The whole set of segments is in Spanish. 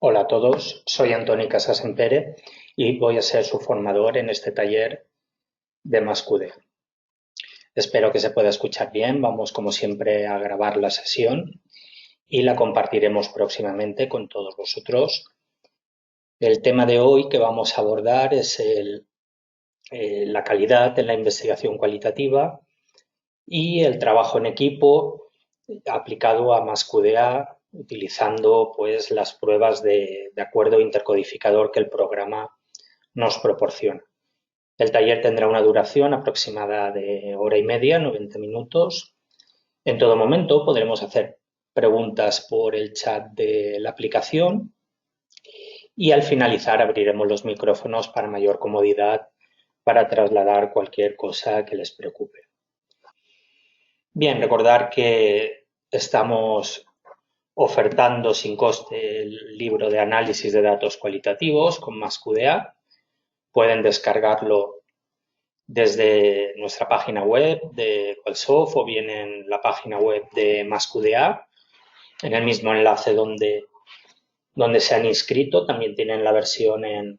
Hola a todos, soy Antoni Casasempere y voy a ser su formador en este taller de Mascudea. Espero que se pueda escuchar bien, vamos como siempre a grabar la sesión y la compartiremos próximamente con todos vosotros. El tema de hoy que vamos a abordar es la calidad en la investigación cualitativa y el trabajo en equipo aplicado a Mascudea utilizando pues las pruebas de acuerdo intercodificador que el programa nos proporciona. El taller tendrá una duración aproximada de hora y media, 90 minutos. En todo momento podremos hacer preguntas por el chat de la aplicación y al finalizar abriremos los micrófonos para mayor comodidad para trasladar cualquier cosa que les preocupe. Bien, recordar que estamos ofertando sin coste el libro de análisis de datos cualitativos con Mascudea. Pueden descargarlo desde nuestra página web de Qualsoft o bien en la página web de Mascudea, en el mismo enlace donde se han inscrito. También tienen la versión en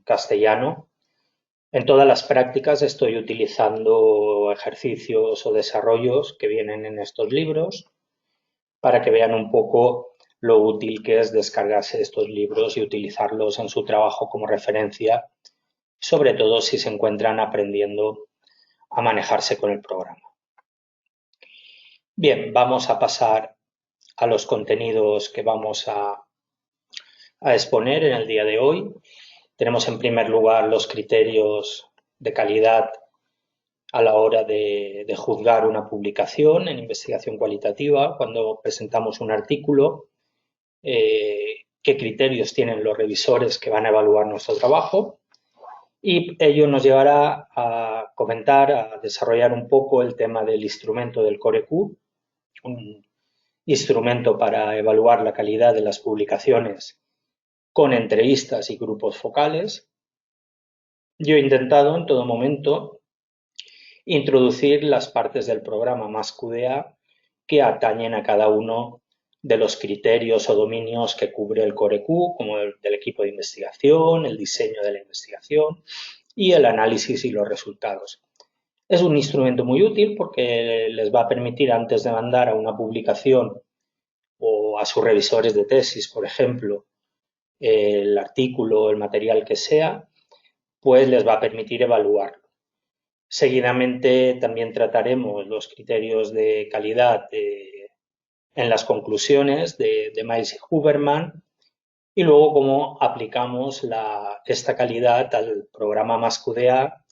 castellano. En todas las prácticas estoy utilizando ejercicios o desarrollos que vienen en estos libros para que vean un poco lo útil que es descargarse estos libros y utilizarlos en su trabajo como referencia, sobre todo si se encuentran aprendiendo a manejarse con el programa. Bien, vamos a pasar a los contenidos que vamos a exponer en el día de hoy. Tenemos en primer lugar los criterios de calidad a la hora de juzgar una publicación en investigación cualitativa. Cuando presentamos un artículo, qué criterios tienen los revisores que van a evaluar nuestro trabajo, y ello nos llevará a comentar, a desarrollar un poco el tema del instrumento del CoreQ, un instrumento para evaluar la calidad de las publicaciones con entrevistas y grupos focales. Yo he intentado en todo momento introducir las partes del programa Mascudea que atañen a cada uno de los criterios o dominios que cubre el CoreQ, como el del equipo de investigación, el diseño de la investigación y el análisis y los resultados. Es un instrumento muy útil porque les va a permitir, antes de mandar a una publicación o a sus revisores de tesis, por ejemplo, el artículo o el material que sea, pues les va a permitir evaluarlo. Seguidamente también trataremos los criterios de calidad en las conclusiones de Miles y Huberman, y luego cómo aplicamos esta calidad al programa Mascudea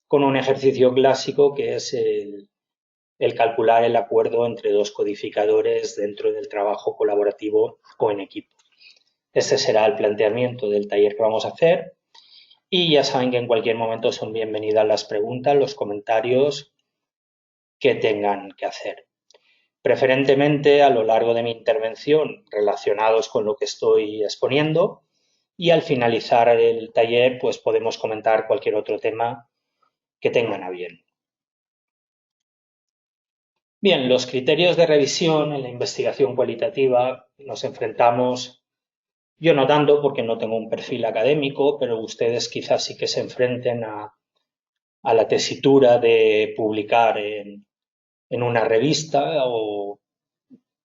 con un ejercicio clásico que es el calcular el acuerdo entre dos codificadores dentro del trabajo colaborativo o en equipo. Este será el planteamiento del taller que vamos a hacer. Y ya saben que en cualquier momento son bienvenidas las preguntas, los comentarios que tengan que hacer. Preferentemente a lo largo de mi intervención relacionados con lo que estoy exponiendo, y al finalizar el taller pues podemos comentar cualquier otro tema que tengan a bien. Bien, los criterios de revisión en la investigación cualitativa nos enfrentamos. Yo no tanto porque no tengo un perfil académico, pero ustedes quizás sí que se enfrenten a la tesitura de publicar en una revista o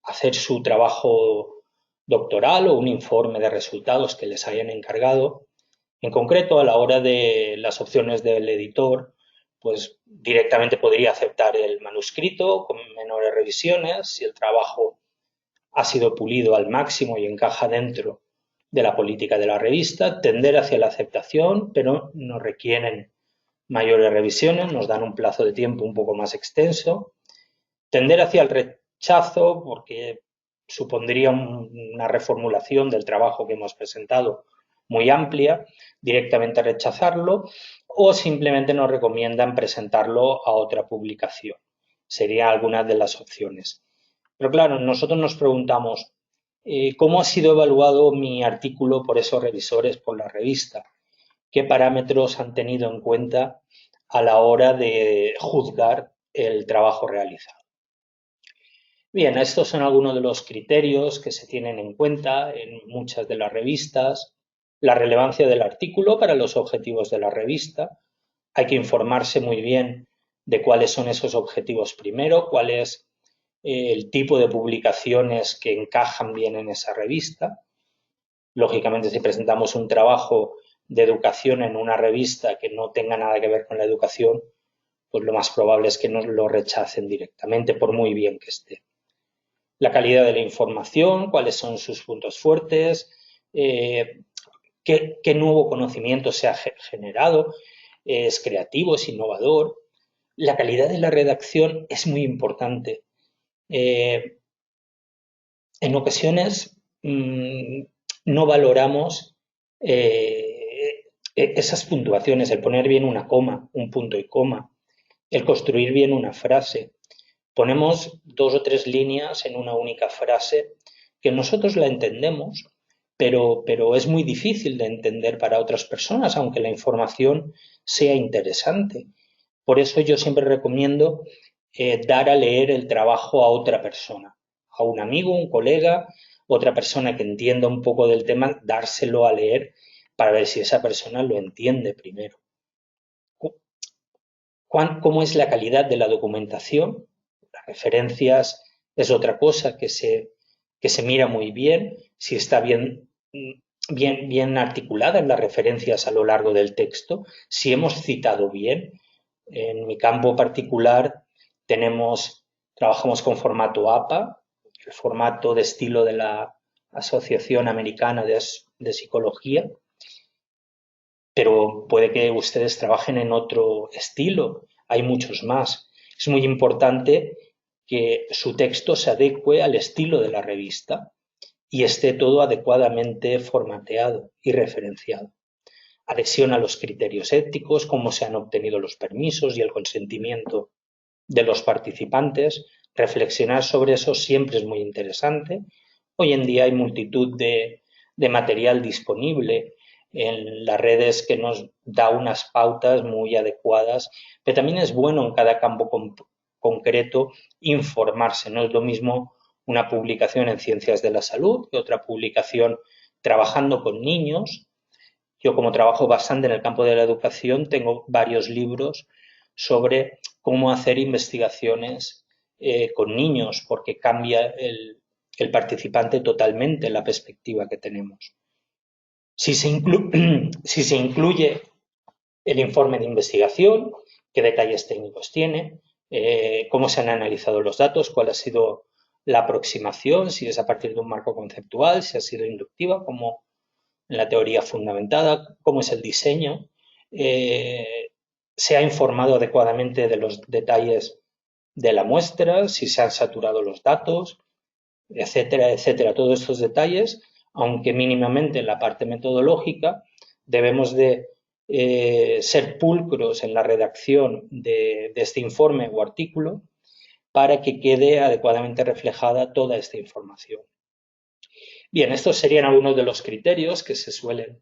hacer su trabajo doctoral o un informe de resultados que les hayan encargado. En concreto, a la hora de las opciones del editor, pues directamente podría aceptar el manuscrito con menores revisiones si el trabajo ha sido pulido al máximo y encaja dentro de la política de la revista, tender hacia la aceptación, pero no requieren mayores revisiones, nos dan un plazo de tiempo un poco más extenso. Tender hacia el rechazo porque supondría una reformulación del trabajo que hemos presentado muy amplia, directamente rechazarlo, o simplemente nos recomiendan presentarlo a otra publicación. Serían algunas de las opciones. Pero claro, nosotros nos preguntamos, ¿cómo ha sido evaluado mi artículo por esos revisores, por la revista? qué parámetros han tenido en cuenta a la hora de juzgar el trabajo realizado. Bien, estos son algunos de los criterios que se tienen en cuenta en muchas de las revistas. La relevancia del artículo para los objetivos de la revista. Hay que informarse muy bien de cuáles son esos objetivos primero, cuál es el tipo de publicaciones que encajan bien en esa revista. Lógicamente, si presentamos un trabajo de educación en una revista que no tenga nada que ver con la educación, pues lo más probable es que nos lo rechacen directamente, por muy bien que esté. La calidad de la información, cuáles son sus puntos fuertes, qué nuevo conocimiento se ha generado, es creativo, es innovador. La calidad de la redacción es muy importante. En ocasiones no valoramos esas puntuaciones, el poner bien una coma, un punto y coma, el construir bien una frase. Ponemos 2 o 3 líneas en una única frase que nosotros la entendemos, pero es muy difícil de entender para otras personas, aunque la información sea interesante. Por eso yo siempre recomiendo dar a leer el trabajo a otra persona, a un amigo, un colega, otra persona que entienda un poco del tema, dárselo a leer para ver si esa persona lo entiende primero. ¿Cómo es la calidad de la documentación? Las referencias es otra cosa que se mira muy bien, si está bien articuladas las referencias a lo largo del texto, si hemos citado bien. En mi campo particular trabajamos con formato APA, el formato de estilo de la Asociación Americana de Psicología, pero puede que ustedes trabajen en otro estilo, hay muchos más. Es muy importante que su texto se adecue al estilo de la revista y esté todo adecuadamente formateado y referenciado. Adhesión a los criterios éticos, cómo se han obtenido los permisos y el consentimiento de los participantes. Reflexionar sobre eso siempre es muy interesante. Hoy en día hay multitud de material disponible en las redes que nos da unas pautas muy adecuadas, pero también es bueno en cada campo concreto informarse. No es lo mismo una publicación en ciencias de la salud que otra publicación trabajando con niños. Yo, como trabajo bastante en el campo de la educación, tengo varios libros sobre cómo hacer investigaciones con niños, porque cambia el participante totalmente la perspectiva que tenemos. Si se incluye el informe de investigación, qué detalles técnicos tiene, cómo se han analizado los datos, cuál ha sido la aproximación, si es a partir de un marco conceptual, si ha sido inductiva, como en la teoría fundamentada, cómo es el diseño, se ha informado adecuadamente de los detalles de la muestra, si se han saturado los datos, etcétera, etcétera. Todos estos detalles, aunque mínimamente en la parte metodológica, debemos de ser pulcros en la redacción de este informe o artículo para que quede adecuadamente reflejada toda esta información. Bien, estos serían algunos de los criterios que se suelen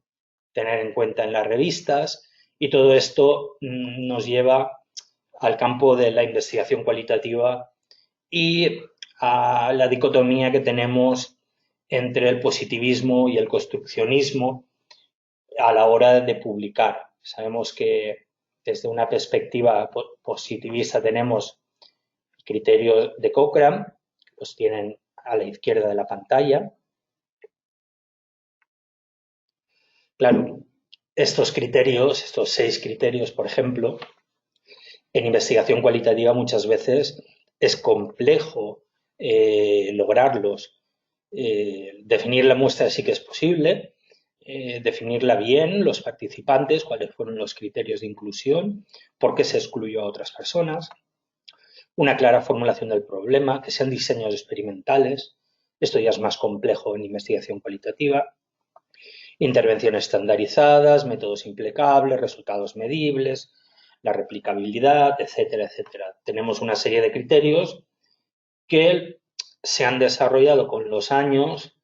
tener en cuenta en las revistas y todo esto nos lleva al campo de la investigación cualitativa y a la dicotomía que tenemos entre el positivismo y el construccionismo a la hora de publicar. Sabemos que desde una perspectiva positivista tenemos el criterio de Cochrane, que los tienen a la izquierda de la pantalla. Claro, estos criterios, estos 6 criterios, por ejemplo, en investigación cualitativa muchas veces es complejo lograrlos. Definir la muestra sí que es posible, definirla bien, los participantes, cuáles fueron los criterios de inclusión, por qué se excluyó a otras personas, una clara formulación del problema, que sean diseños experimentales, esto ya es más complejo en investigación cualitativa, intervenciones estandarizadas, métodos impecables, resultados medibles, la replicabilidad, etcétera, etcétera. Tenemos una serie de criterios que se han desarrollado con los años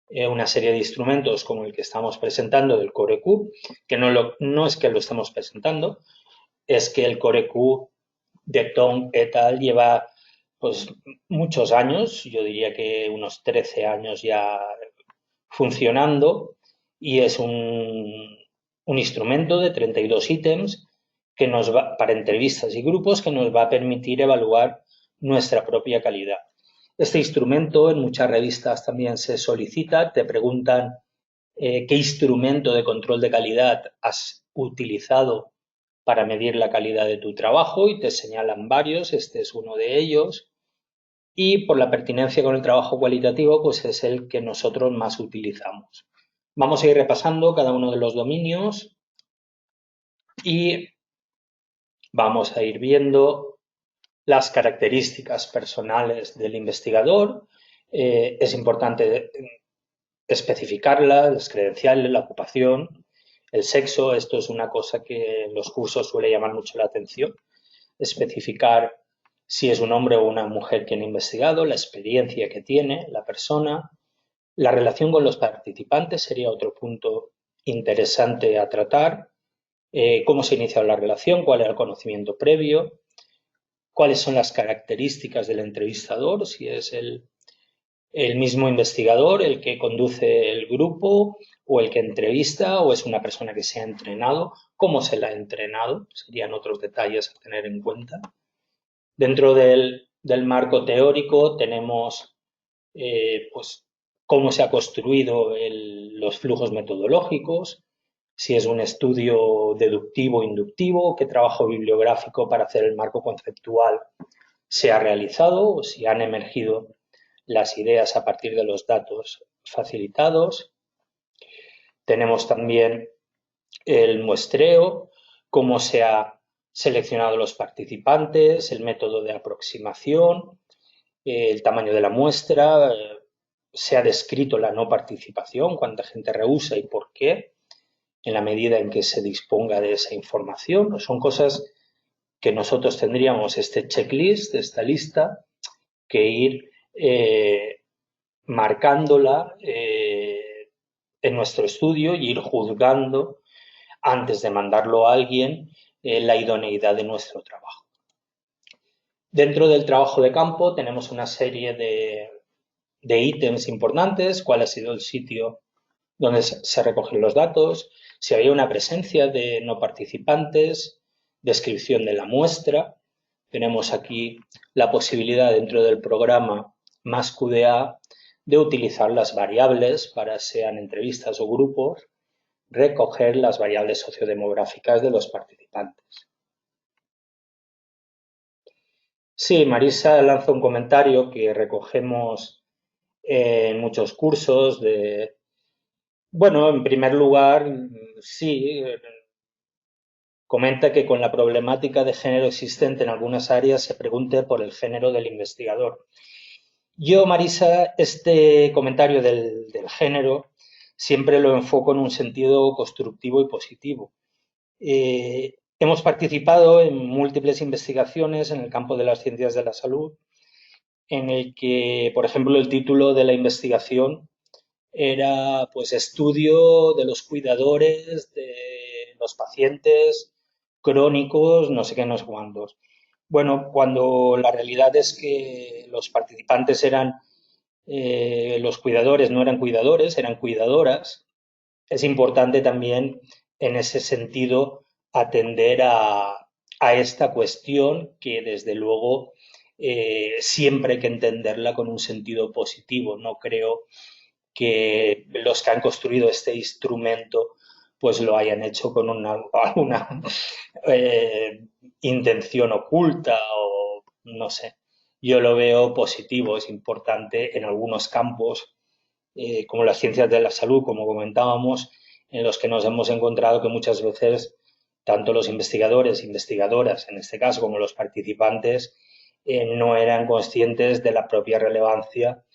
una serie de instrumentos como el que estamos presentando del CoreQ, que no es que lo estemos presentando, es que el CoreQ de Tong et al. Lleva pues muchos años, yo diría que unos 13 años ya funcionando, y es un instrumento de 32 ítems que nos va, para entrevistas y grupos, que nos va a permitir evaluar nuestra propia calidad. Este instrumento en muchas revistas también se solicita, te preguntan qué instrumento de control de calidad has utilizado para medir la calidad de tu trabajo y te señalan varios, este es uno de ellos. Y por la pertinencia con el trabajo cualitativo, pues es el que nosotros más utilizamos. Vamos a ir repasando cada uno de los dominios y vamos a ir viendo las características personales del investigador. Es importante especificarlas, las credenciales, la ocupación, el sexo. Esto es una cosa que en los cursos suele llamar mucho la atención. Especificar si es un hombre o una mujer quien ha investigado, la experiencia que tiene la persona. La relación con los participantes sería otro punto interesante a tratar. Cómo se ha iniciado la relación, cuál era el conocimiento previo, cuáles son las características del entrevistador, si es el mismo investigador el que conduce el grupo o el que entrevista o es una persona que se ha entrenado, cómo se la ha entrenado, serían otros detalles a tener en cuenta. Dentro del marco teórico tenemos pues cómo se ha construido los flujos metodológicos, si es un estudio deductivo o inductivo, qué trabajo bibliográfico para hacer el marco conceptual se ha realizado o si han emergido las ideas a partir de los datos facilitados. Tenemos también el muestreo, cómo se ha seleccionado los participantes, el método de aproximación, el tamaño de la muestra, se ha descrito la no participación, cuánta gente rehúsa y por qué, en la medida en que se disponga de esa información. Son cosas que nosotros tendríamos este checklist, esta lista, que ir marcándola en nuestro estudio y ir juzgando antes de mandarlo a alguien la idoneidad de nuestro trabajo. Dentro del trabajo de campo tenemos una serie de ítems importantes, cuál ha sido el sitio donde se recogen los datos, si había una presencia de no participantes, descripción de la muestra. Tenemos aquí la posibilidad dentro del programa más QDA de utilizar las variables para, sean entrevistas o grupos, recoger las variables sociodemográficas de los participantes. Sí, Marisa lanza un comentario que recogemos en muchos cursos de, bueno, en primer lugar, sí, comenta que con la problemática de género existente en algunas áreas se pregunte por el género del investigador. Yo, Marisa, este comentario del género siempre lo enfoco en un sentido constructivo y positivo. Hemos participado en múltiples investigaciones en el campo de las ciencias de la salud, en el que, por ejemplo, el título de la investigación era pues estudio de los cuidadores de los pacientes crónicos, no sé qué, no sé cuántos. Bueno, cuando la realidad es que los participantes eran los cuidadores, no eran cuidadores, eran cuidadoras, es importante también en ese sentido atender a esta cuestión que desde luego siempre hay que entenderla con un sentido positivo. No creo que los que han construido este instrumento pues lo hayan hecho con alguna intención oculta o no sé. Yo lo veo positivo, es importante en algunos campos, como las ciencias de la salud, como comentábamos, en los que nos hemos encontrado que muchas veces tanto los investigadores, investigadoras, en este caso, como los participantes, no eran conscientes de la propia relevancia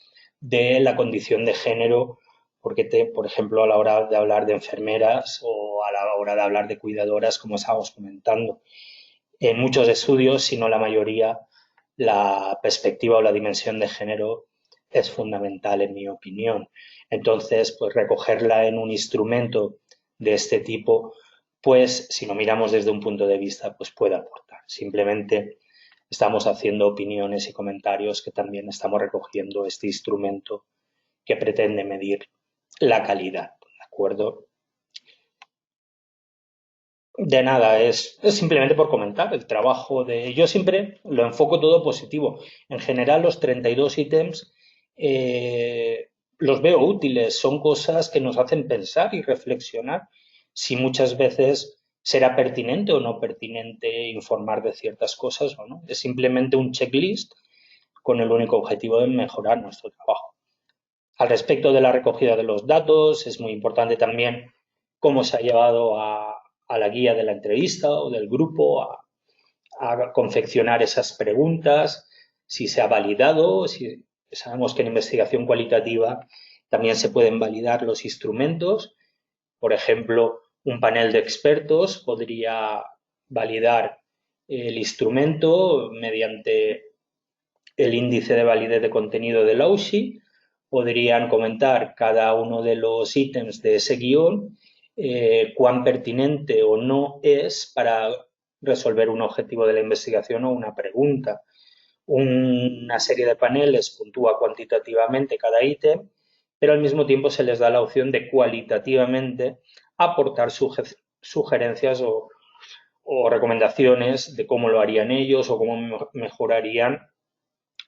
de la condición de género, porque, por ejemplo, a la hora de hablar de enfermeras o a la hora de hablar de cuidadoras, como estábamos comentando, en muchos estudios, si no la mayoría, la perspectiva o la dimensión de género es fundamental en mi opinión. Entonces, pues recogerla en un instrumento de este tipo, pues si lo miramos desde un punto de vista, pues puede aportar. Simplemente estamos haciendo opiniones y comentarios que también estamos recogiendo este instrumento que pretende medir la calidad, ¿de acuerdo? De nada, es simplemente por comentar el trabajo de... Yo siempre lo enfoco todo positivo. En general, los 32 ítems los veo útiles, son cosas que nos hacen pensar y reflexionar si muchas veces será pertinente o no pertinente informar de ciertas cosas o no. Es simplemente un checklist con el único objetivo de mejorar nuestro trabajo. Al respecto de la recogida de los datos, es muy importante también cómo se ha llevado a la guía de la entrevista o del grupo a confeccionar esas preguntas, si se ha validado, si sabemos que en investigación cualitativa también se pueden validar los instrumentos. Por ejemplo, un panel de expertos podría validar el instrumento mediante el índice de validez de contenido del OUSI, podrían comentar cada uno de los ítems de ese guión, cuán pertinente o no es para resolver un objetivo de la investigación o una pregunta. Una serie de paneles puntúa cuantitativamente cada ítem, pero al mismo tiempo se les da la opción de cualitativamente aportar sugerencias o recomendaciones de cómo lo harían ellos o cómo mejorarían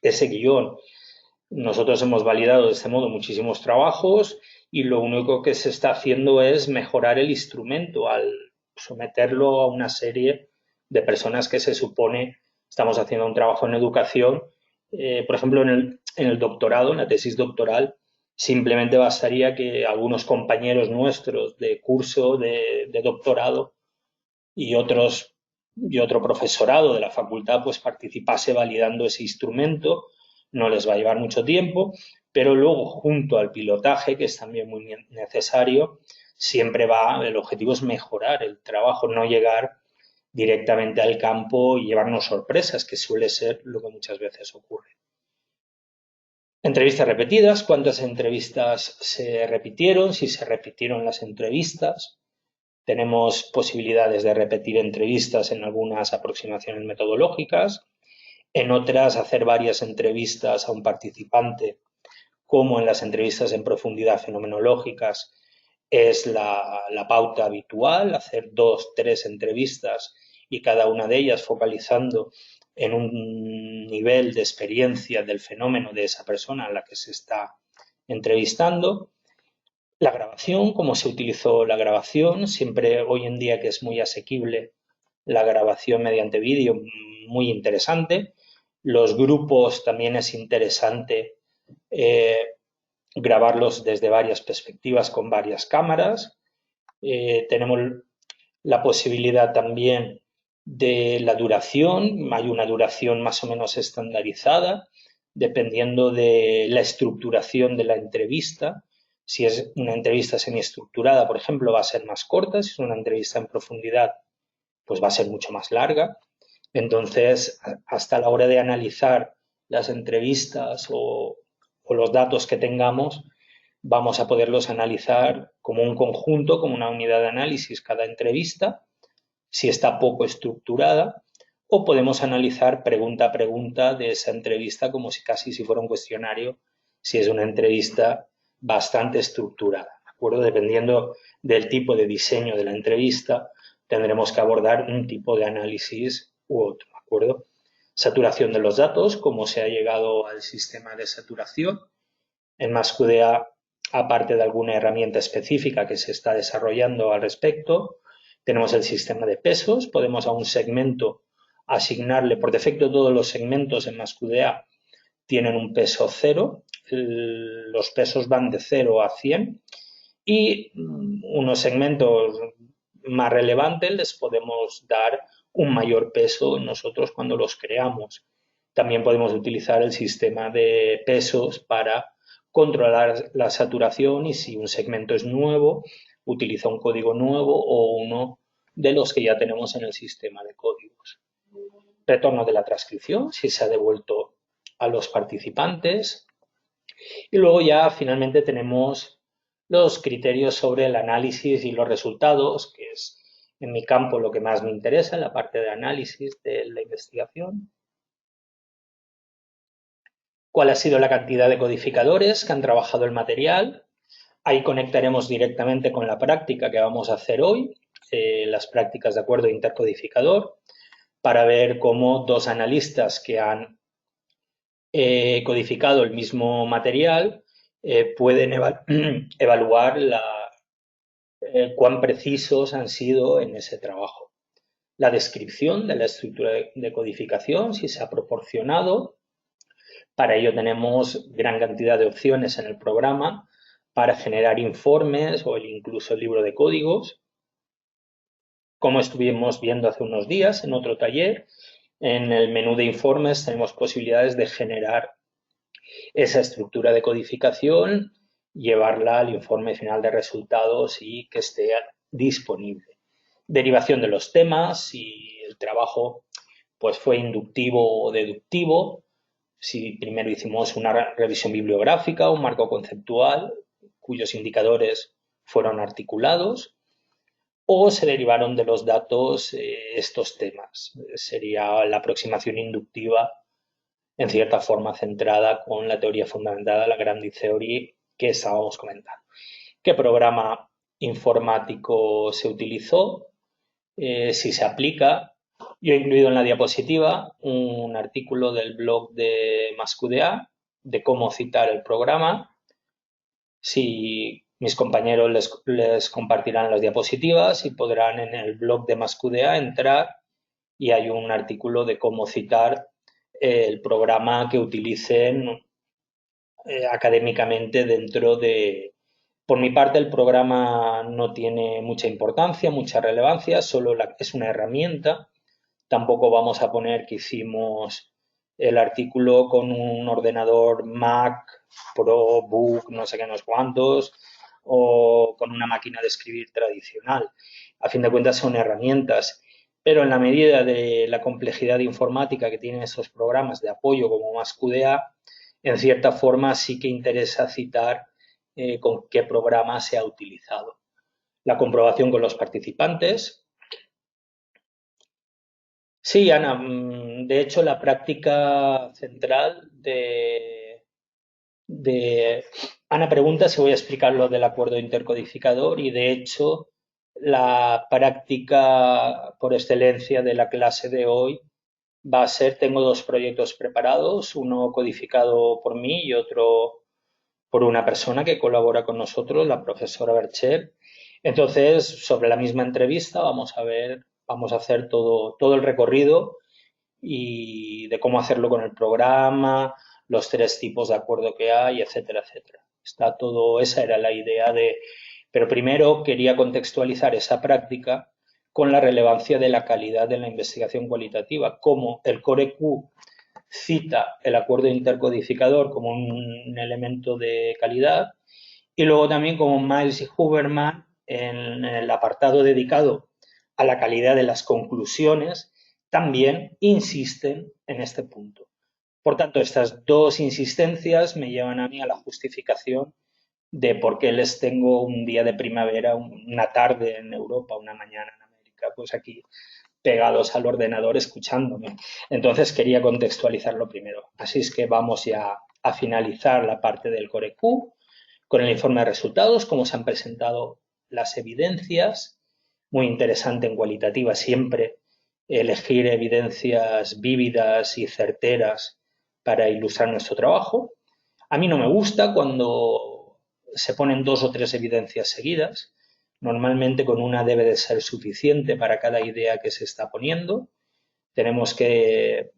ese guión. Nosotros hemos validado de este modo muchísimos trabajos y lo único que se está haciendo es mejorar el instrumento al someterlo a una serie de personas que se supone estamos haciendo un trabajo en educación. Por ejemplo, en el doctorado, en la tesis doctoral, simplemente bastaría que algunos compañeros nuestros de curso de doctorado y otro profesorado de la facultad pues participase validando ese instrumento. No les va a llevar mucho tiempo, pero luego junto al pilotaje, que es también muy necesario, siempre el objetivo es mejorar el trabajo, no llegar directamente al campo y llevarnos sorpresas, que suele ser lo que muchas veces ocurre. Entrevistas repetidas, ¿cuántas entrevistas se repitieron? Si se repitieron las entrevistas. Tenemos posibilidades de repetir entrevistas en algunas aproximaciones metodológicas, en otras hacer varias entrevistas a un participante, como en las entrevistas en profundidad fenomenológicas es la pauta habitual, hacer 2, 3 entrevistas y cada una de ellas focalizando en un nivel de experiencia del fenómeno de esa persona a la que se está entrevistando. La grabación, cómo se utilizó la grabación, siempre hoy en día que es muy asequible la grabación mediante vídeo, muy interesante. Los grupos también es interesante grabarlos desde varias perspectivas con varias cámaras. Tenemos la posibilidad también de la duración, hay una duración más o menos estandarizada, dependiendo de la estructuración de la entrevista. Si es una entrevista semiestructurada, por ejemplo, va a ser más corta. Si es una entrevista en profundidad, pues va a ser mucho más larga. Entonces, hasta la hora de analizar las entrevistas o los datos que tengamos, vamos a poderlos analizar como un conjunto, como una unidad de análisis cada entrevista, si está poco estructurada, o podemos analizar pregunta a pregunta de esa entrevista como si casi si fuera un cuestionario, si es una entrevista bastante estructurada, ¿de acuerdo? Dependiendo del tipo de diseño de la entrevista, tendremos que abordar un tipo de análisis u otro, ¿de acuerdo? Saturación de los datos, cómo se ha llegado al sistema de saturación. En MassQDA, aparte de alguna herramienta específica que se está desarrollando al respecto, tenemos el sistema de pesos. Podemos a un segmento asignarle, por defecto todos los segmentos en MassQDA tienen un peso 0, los pesos van de 0 a 100 y unos segmentos más relevantes les podemos dar un mayor peso nosotros cuando los creamos. También podemos utilizar el sistema de pesos para controlar la saturación y si un segmento es nuevo, utiliza un código nuevo o uno de los que ya tenemos en el sistema de códigos. Retorno de la transcripción, si se ha devuelto a los participantes. Y luego ya finalmente tenemos los criterios sobre el análisis y los resultados, que es en mi campo lo que más me interesa, en la parte de análisis de la investigación. ¿Cuál ha sido la cantidad de codificadores que han trabajado el material? Ahí conectaremos directamente con la práctica que vamos a hacer hoy, las prácticas de acuerdo intercodificador, para ver cómo dos analistas que han codificado el mismo material pueden evaluar cuán precisos han sido en ese trabajo. La descripción de la estructura de codificación, si se ha proporcionado. Para ello tenemos gran cantidad de opciones en el programa para generar informes o incluso el libro de códigos. Como estuvimos viendo hace unos días en otro taller, en el menú de informes tenemos posibilidades de generar esa estructura de codificación, llevarla al informe final de resultados y que esté disponible. Derivación de los temas, si el trabajo pues fue inductivo o deductivo, si primero hicimos una revisión bibliográfica, un marco conceptual, cuyos indicadores fueron articulados, o se derivaron de los datos estos temas. Sería la aproximación inductiva, en cierta forma centrada con la teoría fundamentada, la Grand Theory que estábamos comentando. ¿Qué programa informático se utilizó? Si se aplica. Yo he incluido en la diapositiva un artículo del blog de Mascudea de cómo citar el programa. Si mis compañeros les compartirán las diapositivas y podrán en el blog de Mascudea entrar y hay un artículo de cómo citar el programa que utilicen académicamente dentro de... Por mi parte, el programa no tiene mucha importancia, mucha relevancia, solo es una herramienta. Tampoco vamos a poner que hicimos el artículo con un ordenador Mac, Pro, Book, no sé qué, no sé cuántos, o con una máquina de escribir tradicional. A fin de cuentas son herramientas, pero en la medida de la complejidad informática que tienen esos programas de apoyo como Mascudea, en cierta forma sí que interesa citar con qué programa se ha utilizado. La comprobación con los participantes. Sí, Ana, de hecho la práctica central Ana pregunta si voy a explicar lo del acuerdo intercodificador y de hecho la práctica por excelencia de la clase de hoy va a ser, tengo dos proyectos preparados, uno codificado por mí y otro por una persona que colabora con nosotros, la profesora Bercher. Entonces, sobre la misma entrevista vamos a ver, vamos a hacer todo el recorrido y de cómo hacerlo con el programa, los tres tipos de acuerdo que hay, etcétera, etcétera. Está todo, esa era la idea de, pero primero quería contextualizar esa práctica con la relevancia de la calidad de la investigación cualitativa, como el Core-Q cita el acuerdo intercodificador como un elemento de calidad y luego también como Miles y Huberman en el apartado dedicado a la calidad de las conclusiones también insisten en este punto. Por tanto, estas dos insistencias me llevan a mí a la justificación de por qué les tengo un día de primavera, una tarde en Europa, una mañana en América, pues aquí pegados al ordenador escuchándome. Entonces quería contextualizarlo primero. Así es que vamos ya a finalizar la parte del Core Q con el informe de resultados, cómo se han presentado las evidencias. Muy interesante en cualitativa siempre elegir evidencias vívidas y certeras para ilustrar nuestro trabajo. A mí no me gusta cuando se ponen dos o tres evidencias seguidas. Normalmente con una debe de ser suficiente para cada idea que se está poniendo. Tenemos que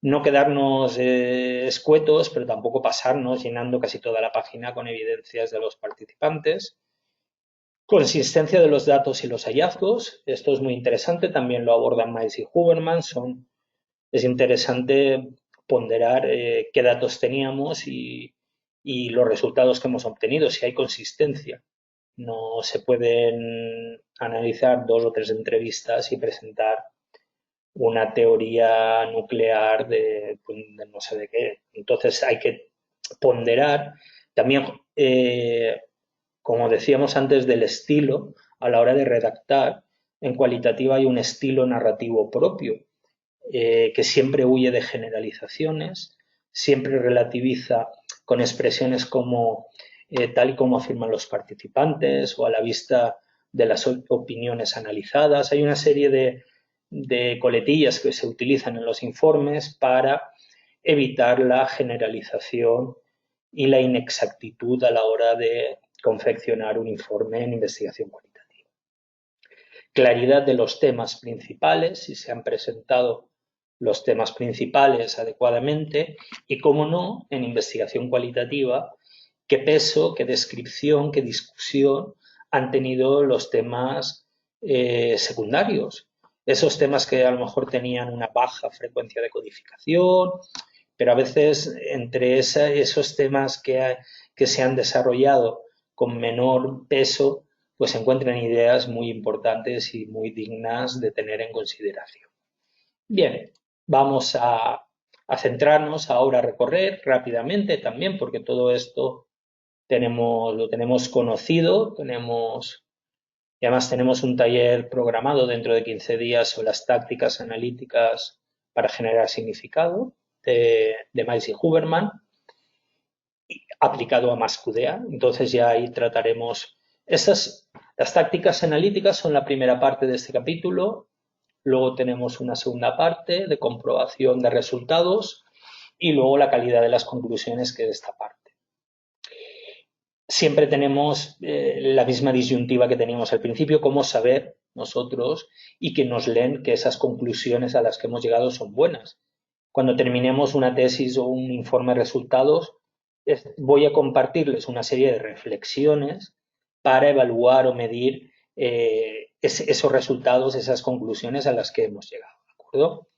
no quedarnos escuetos, pero tampoco pasarnos llenando casi toda la página con evidencias de los participantes. Consistencia de los datos y los hallazgos. Esto es muy interesante, también lo abordan Miles y Huberman. Es interesante ponderar qué datos teníamos y los resultados que hemos obtenido, si hay consistencia. No se pueden analizar dos o tres entrevistas y presentar una teoría nuclear de no sé de qué. Entonces hay que ponderar. También, como decíamos antes, del estilo a la hora de redactar. En cualitativa hay un estilo narrativo propio que siempre huye de generalizaciones, siempre relativiza con expresiones como tal y como afirman los participantes o a la vista de las opiniones analizadas. Hay una serie de coletillas que se utilizan en los informes para evitar la generalización y la inexactitud a la hora de confeccionar un informe en investigación cualitativa. Claridad de los temas principales, si se han presentado los temas principales adecuadamente y, cómo no, en investigación cualitativa, qué peso, qué descripción, qué discusión han tenido los temas secundarios. Esos temas que a lo mejor tenían una baja frecuencia de codificación, pero a veces entre esos temas que se han desarrollado con menor peso, pues se encuentran ideas muy importantes y muy dignas de tener en consideración. Bien, vamos a centrarnos ahora a recorrer rápidamente también, porque todo esto lo tenemos conocido, y además tenemos un taller programado dentro de 15 días sobre las tácticas analíticas para generar significado de Miles y Huberman, aplicado a Mascudea. Entonces ya ahí trataremos las tácticas analíticas son la primera parte de este capítulo. Luego tenemos una segunda parte de comprobación de resultados y luego la calidad de las conclusiones, que es esta parte. Siempre tenemos la misma disyuntiva que teníamos al principio, cómo saber nosotros y que nos leen que esas conclusiones a las que hemos llegado son buenas. Cuando terminemos una tesis o un informe de resultados, voy a compartirles una serie de reflexiones para evaluar o medir esos resultados, esas conclusiones a las que hemos llegado, ¿de acuerdo?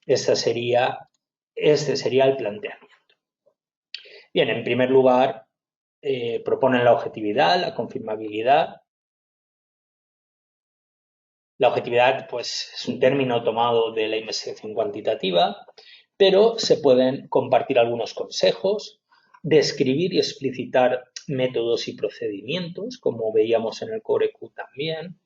Este sería el planteamiento. Bien, en primer lugar, proponen la objetividad, la confirmabilidad. La objetividad, pues, es un término tomado de la investigación cuantitativa, pero se pueden compartir algunos consejos, describir y explicitar métodos y procedimientos, como veíamos en el Core-Q también.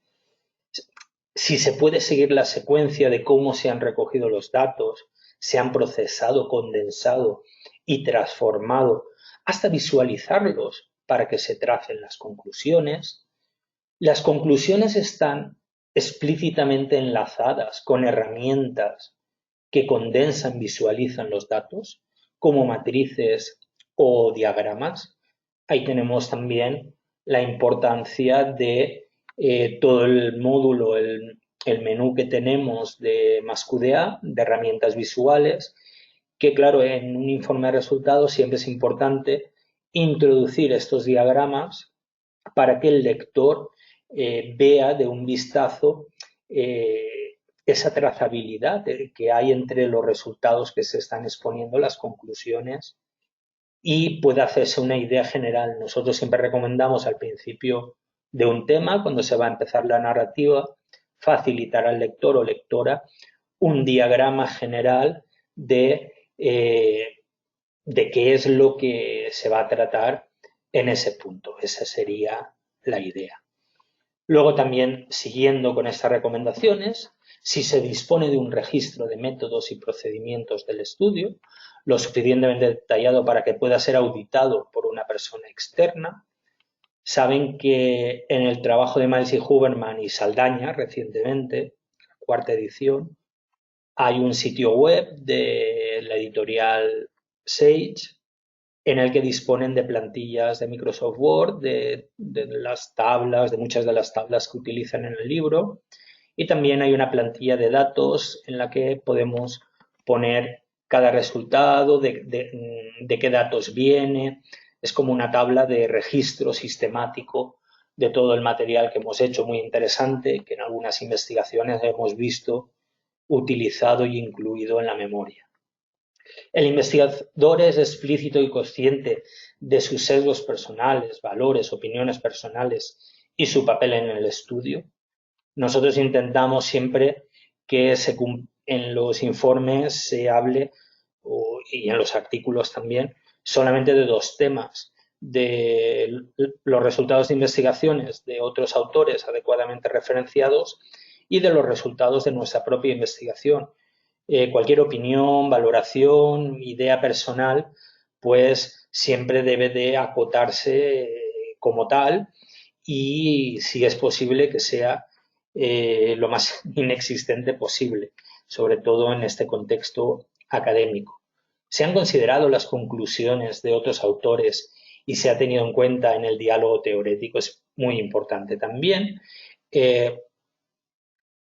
Si se puede seguir la secuencia de cómo se han recogido los datos, se han procesado, condensado y transformado hasta visualizarlos para que se tracen las conclusiones. Las conclusiones están explícitamente enlazadas con herramientas que condensan, visualizan los datos, como matrices o diagramas. Ahí tenemos también la importancia de todo el módulo, el menú que tenemos de Mascudea, de herramientas visuales, que claro, en un informe de resultados siempre es importante introducir estos diagramas para que el lector vea de un vistazo esa trazabilidad que hay entre los resultados que se están exponiendo, las conclusiones, y pueda hacerse una idea general. Nosotros siempre recomendamos al principio de un tema, cuando se va a empezar la narrativa, facilitar al lector o lectora un diagrama general de qué es lo que se va a tratar en ese punto. Esa sería la idea. Luego también, siguiendo con estas recomendaciones, si se dispone de un registro de métodos y procedimientos del estudio, lo suficientemente detallado para que pueda ser auditado por una persona externa. Saben que en el trabajo de Miles y Huberman y Saldaña, recientemente, cuarta edición, hay un sitio web de la editorial Sage en el que disponen de plantillas de Microsoft Word, de las tablas, de muchas de las tablas que utilizan en el libro. Y también hay una plantilla de datos en la que podemos poner cada resultado, de qué datos viene. Es como una tabla de registro sistemático de todo el material que hemos hecho, muy interesante, que en algunas investigaciones hemos visto utilizado y incluido en la memoria. El investigador es explícito y consciente de sus sesgos personales, valores, opiniones personales y su papel en el estudio. Nosotros intentamos siempre que en los informes se hable, y en los artículos también, solamente de dos temas, de los resultados de investigaciones de otros autores adecuadamente referenciados y de los resultados de nuestra propia investigación. Cualquier opinión, valoración, idea personal, pues siempre debe de acotarse como tal y si es posible que sea lo más inexistente posible, sobre todo en este contexto académico. Se han considerado las conclusiones de otros autores y se ha tenido en cuenta en el diálogo teórico, es muy importante también.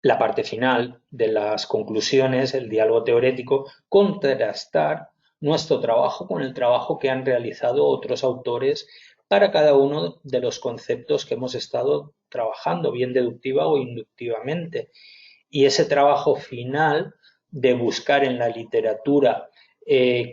La parte final de las conclusiones, el diálogo teórico, contrastar nuestro trabajo con el trabajo que han realizado otros autores para cada uno de los conceptos que hemos estado trabajando, bien deductiva o inductivamente. Y ese trabajo final de buscar en la literatura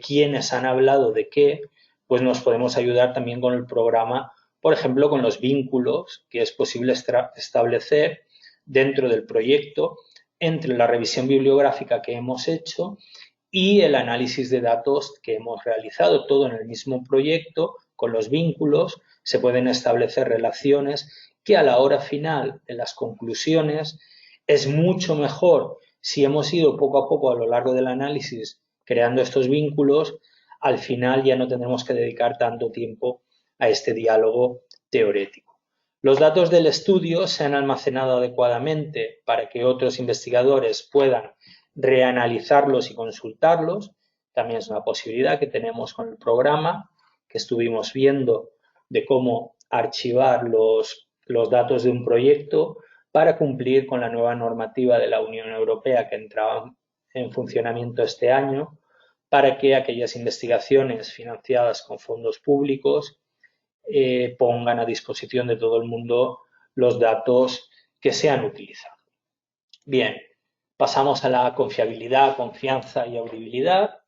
quiénes han hablado de qué, pues nos podemos ayudar también con el programa, por ejemplo, con los vínculos que es posible establecer dentro del proyecto entre la revisión bibliográfica que hemos hecho y el análisis de datos que hemos realizado, todo en el mismo proyecto, con los vínculos, se pueden establecer relaciones que a la hora final de las conclusiones es mucho mejor si hemos ido poco a poco a lo largo del análisis creando estos vínculos, al final ya no tendremos que dedicar tanto tiempo a este diálogo teórico. Los datos del estudio se han almacenado adecuadamente para que otros investigadores puedan reanalizarlos y consultarlos. También es una posibilidad que tenemos con el programa que estuvimos viendo de cómo archivar los datos de un proyecto para cumplir con la nueva normativa de la Unión Europea que entraba en funcionamiento este año, para que aquellas investigaciones financiadas con fondos públicos pongan a disposición de todo el mundo los datos que se han utilizado. Bien, pasamos a la confiabilidad, confianza y audibilidad.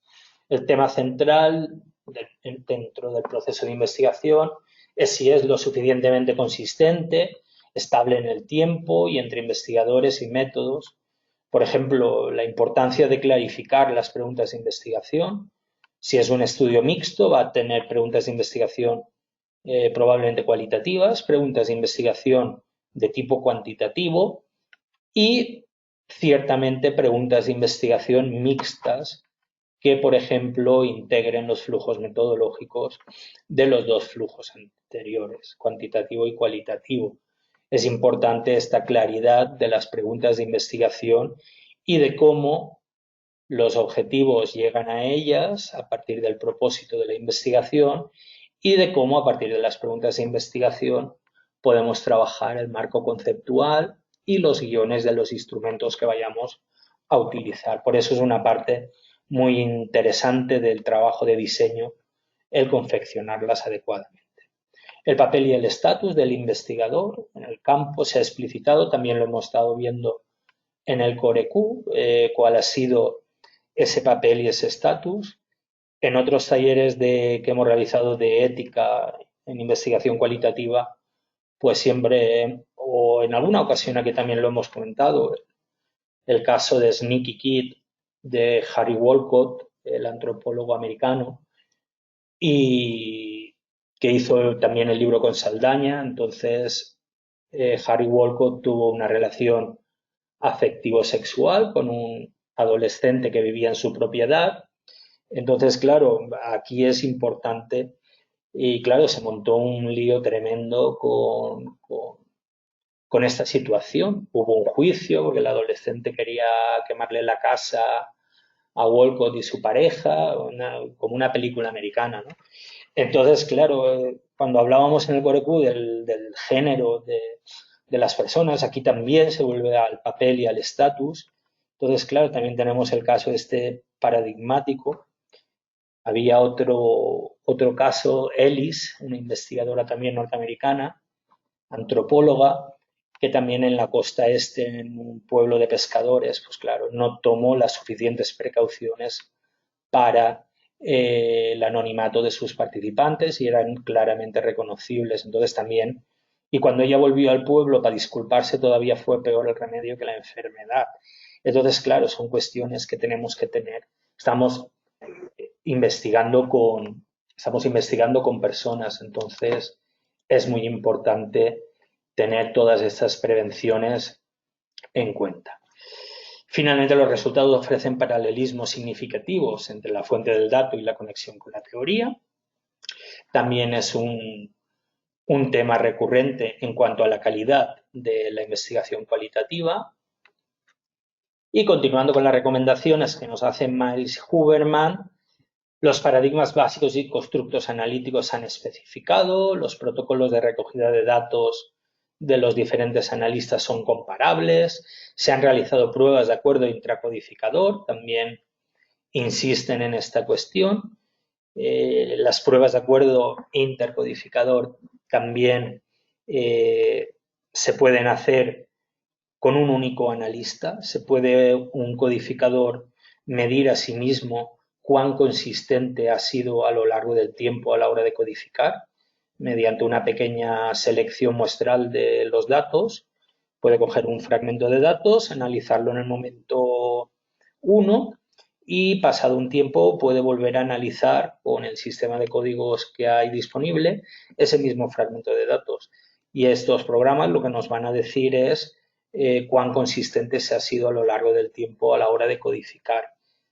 El tema central dentro del proceso de investigación es si es lo suficientemente consistente, estable en el tiempo y entre investigadores y métodos. Por ejemplo, la importancia de clarificar las preguntas de investigación. Si es un estudio mixto, va a tener preguntas de investigación probablemente cualitativas, preguntas de investigación de tipo cuantitativo y ciertamente preguntas de investigación mixtas que, por ejemplo, integren los flujos metodológicos de los dos flujos anteriores, cuantitativo y cualitativo. Es importante esta claridad de las preguntas de investigación y de cómo los objetivos llegan a ellas a partir del propósito de la investigación y de cómo a partir de las preguntas de investigación podemos trabajar el marco conceptual y los guiones de los instrumentos que vayamos a utilizar. Por eso es una parte muy interesante del trabajo de diseño el confeccionarlas adecuadamente. El papel y el estatus del investigador en el campo se ha explicitado, también lo hemos estado viendo en el CoreQ, cuál ha sido ese papel y ese estatus. En otros talleres que hemos realizado de ética en investigación cualitativa, pues siempre, o en alguna ocasión aquí también lo hemos comentado, el caso de Sneaky Kid de Harry Walcott, el antropólogo americano, y que hizo también el libro con Saldaña. Entonces, Harry Walcott tuvo una relación afectivo-sexual con un adolescente que vivía en su propiedad. Entonces, claro, aquí es importante y claro, se montó un lío tremendo con esta situación. Hubo un juicio porque el adolescente quería quemarle la casa a Walcott y su pareja, como una película americana, ¿no? Entonces, claro, cuando hablábamos en el CoreQ del género de las personas, aquí también se vuelve al papel y al estatus. Entonces, claro, también tenemos el caso este paradigmático. Había otro caso, Ellis, una investigadora también norteamericana, antropóloga, que también en la costa este, en un pueblo de pescadores, pues claro, no tomó las suficientes precauciones para el anonimato de sus participantes y eran claramente reconocibles. Entonces también, y cuando ella volvió al pueblo para disculparse, todavía fue peor el remedio que la enfermedad. Entonces, claro, son cuestiones que tenemos que tener. Estamos investigando Estamos investigando con personas, entonces es muy importante tener todas estas prevenciones en cuenta. Finalmente, los resultados ofrecen paralelismos significativos entre la fuente del dato y la conexión con la teoría. También es un tema recurrente en cuanto a la calidad de la investigación cualitativa. Y continuando con las recomendaciones que nos hace Miles Huberman, los paradigmas básicos y constructos analíticos se han especificado, los protocolos de recogida de datos de los diferentes analistas son comparables, se han realizado pruebas de acuerdo intracodificador, también insisten en esta cuestión. Las pruebas de acuerdo intercodificador también se pueden hacer con un único analista. Se puede un codificador medir a sí mismo cuán consistente ha sido a lo largo del tiempo a la hora de codificar mediante una pequeña selección muestral de los datos. Puede coger un fragmento de datos, analizarlo en el momento 1 y pasado un tiempo puede volver a analizar con el sistema de códigos que hay disponible ese mismo fragmento de datos. Y estos programas lo que nos van a decir es cuán consistente se ha sido a lo largo del tiempo a la hora de codificar.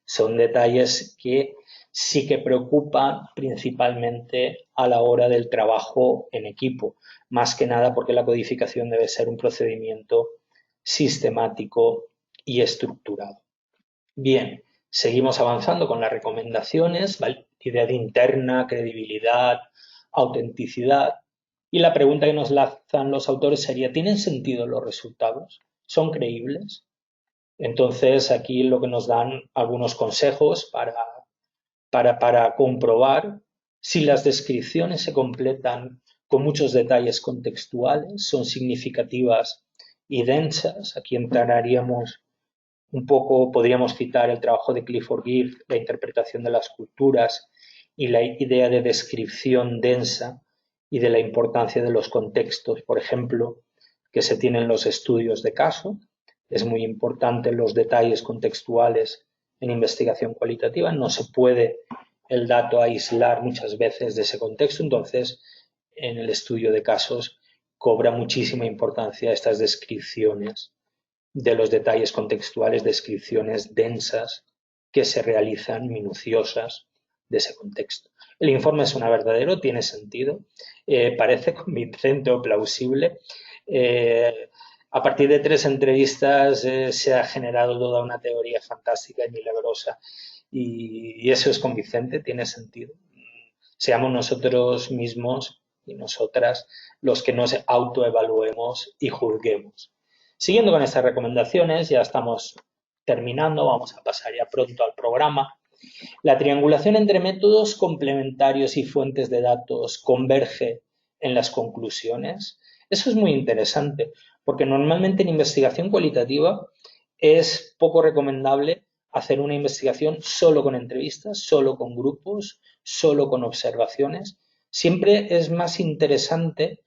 Son detalles que sí que preocupan principalmente a la hora del trabajo en equipo, más que nada porque la codificación debe ser un procedimiento sistemático y estructurado. Bien, seguimos avanzando con las recomendaciones, validez interna, credibilidad, autenticidad. Y la pregunta que nos lanzan los autores sería, ¿tienen sentido los resultados? ¿Son creíbles? Entonces, aquí lo que nos dan algunos consejos para comprobar si las descripciones se completan con muchos detalles contextuales, son significativas y densas. Aquí entraríamos un poco, podríamos citar el trabajo de Clifford Gibbs, la interpretación de las culturas y la idea de descripción densa y de la importancia de los contextos, por ejemplo, que se tienen los estudios de caso. Es muy importante los detalles contextuales en investigación cualitativa. No se puede el dato aislar muchas veces de ese contexto. Entonces, en el estudio de casos cobra muchísima importancia estas descripciones de los detalles contextuales, descripciones densas que se realizan, minuciosas, de ese contexto. El informe es una verdadero, tiene sentido, parece convincente o plausible. A partir de 3 entrevistas se ha generado toda una teoría fantástica y milagrosa y eso es convincente, tiene sentido. Seamos nosotros mismos y nosotras los que nos autoevaluemos y juzguemos. Siguiendo con estas recomendaciones, ya estamos terminando, vamos a pasar ya pronto al programa. La triangulación entre métodos complementarios y fuentes de datos converge en las conclusiones. Eso es muy interesante, porque normalmente en investigación cualitativa es poco recomendable hacer una investigación solo con entrevistas, solo con grupos, solo con observaciones. Siempre es más interesante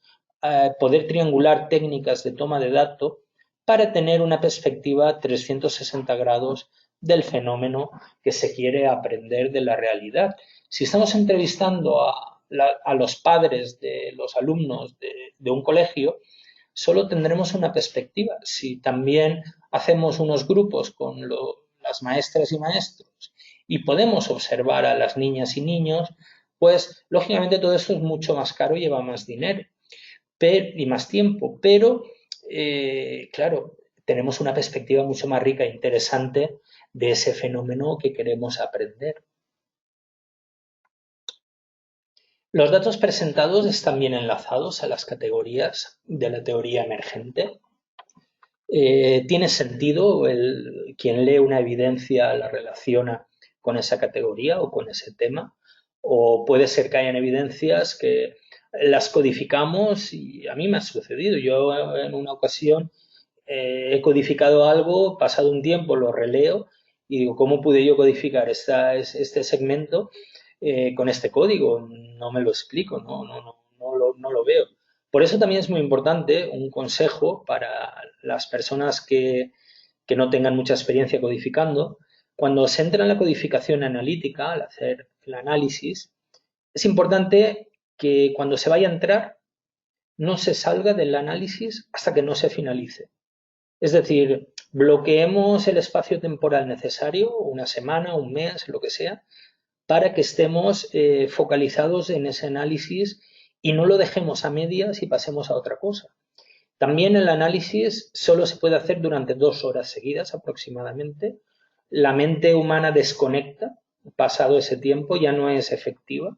poder triangular técnicas de toma de datos para tener una perspectiva 360 grados del fenómeno que se quiere aprender de la realidad. Si estamos entrevistando a los padres de los alumnos de un colegio, solo tendremos una perspectiva. Si también hacemos unos grupos con las maestras y maestros y podemos observar a las niñas y niños, pues lógicamente todo eso es mucho más caro y lleva más dinero y más tiempo, pero claro, tenemos una perspectiva mucho más rica e interesante de ese fenómeno que queremos aprender. Los datos presentados están bien enlazados a las categorías de la teoría emergente. ¿Tiene sentido quien lee una evidencia la relaciona con esa categoría o con ese tema? O puede ser que hayan evidencias que las codificamos y a mí me ha sucedido. Yo en una ocasión he codificado algo, pasado un tiempo lo releo y digo, ¿cómo pude yo codificar este segmento con este código? No me lo explico, no lo veo. Por eso también es muy importante un consejo para las personas que no tengan mucha experiencia codificando. Cuando se entra en la codificación analítica, al hacer el análisis, Es importante que cuando se vaya a entrar no se salga del análisis hasta que no se finalice. Es decir, bloqueemos el espacio temporal necesario, una semana, un mes, lo que sea, para que estemos focalizados en ese análisis y no lo dejemos a medias y pasemos a otra cosa. También el análisis solo se puede hacer durante 2 horas seguidas aproximadamente. La mente humana desconecta, pasado ese tiempo ya no es efectiva.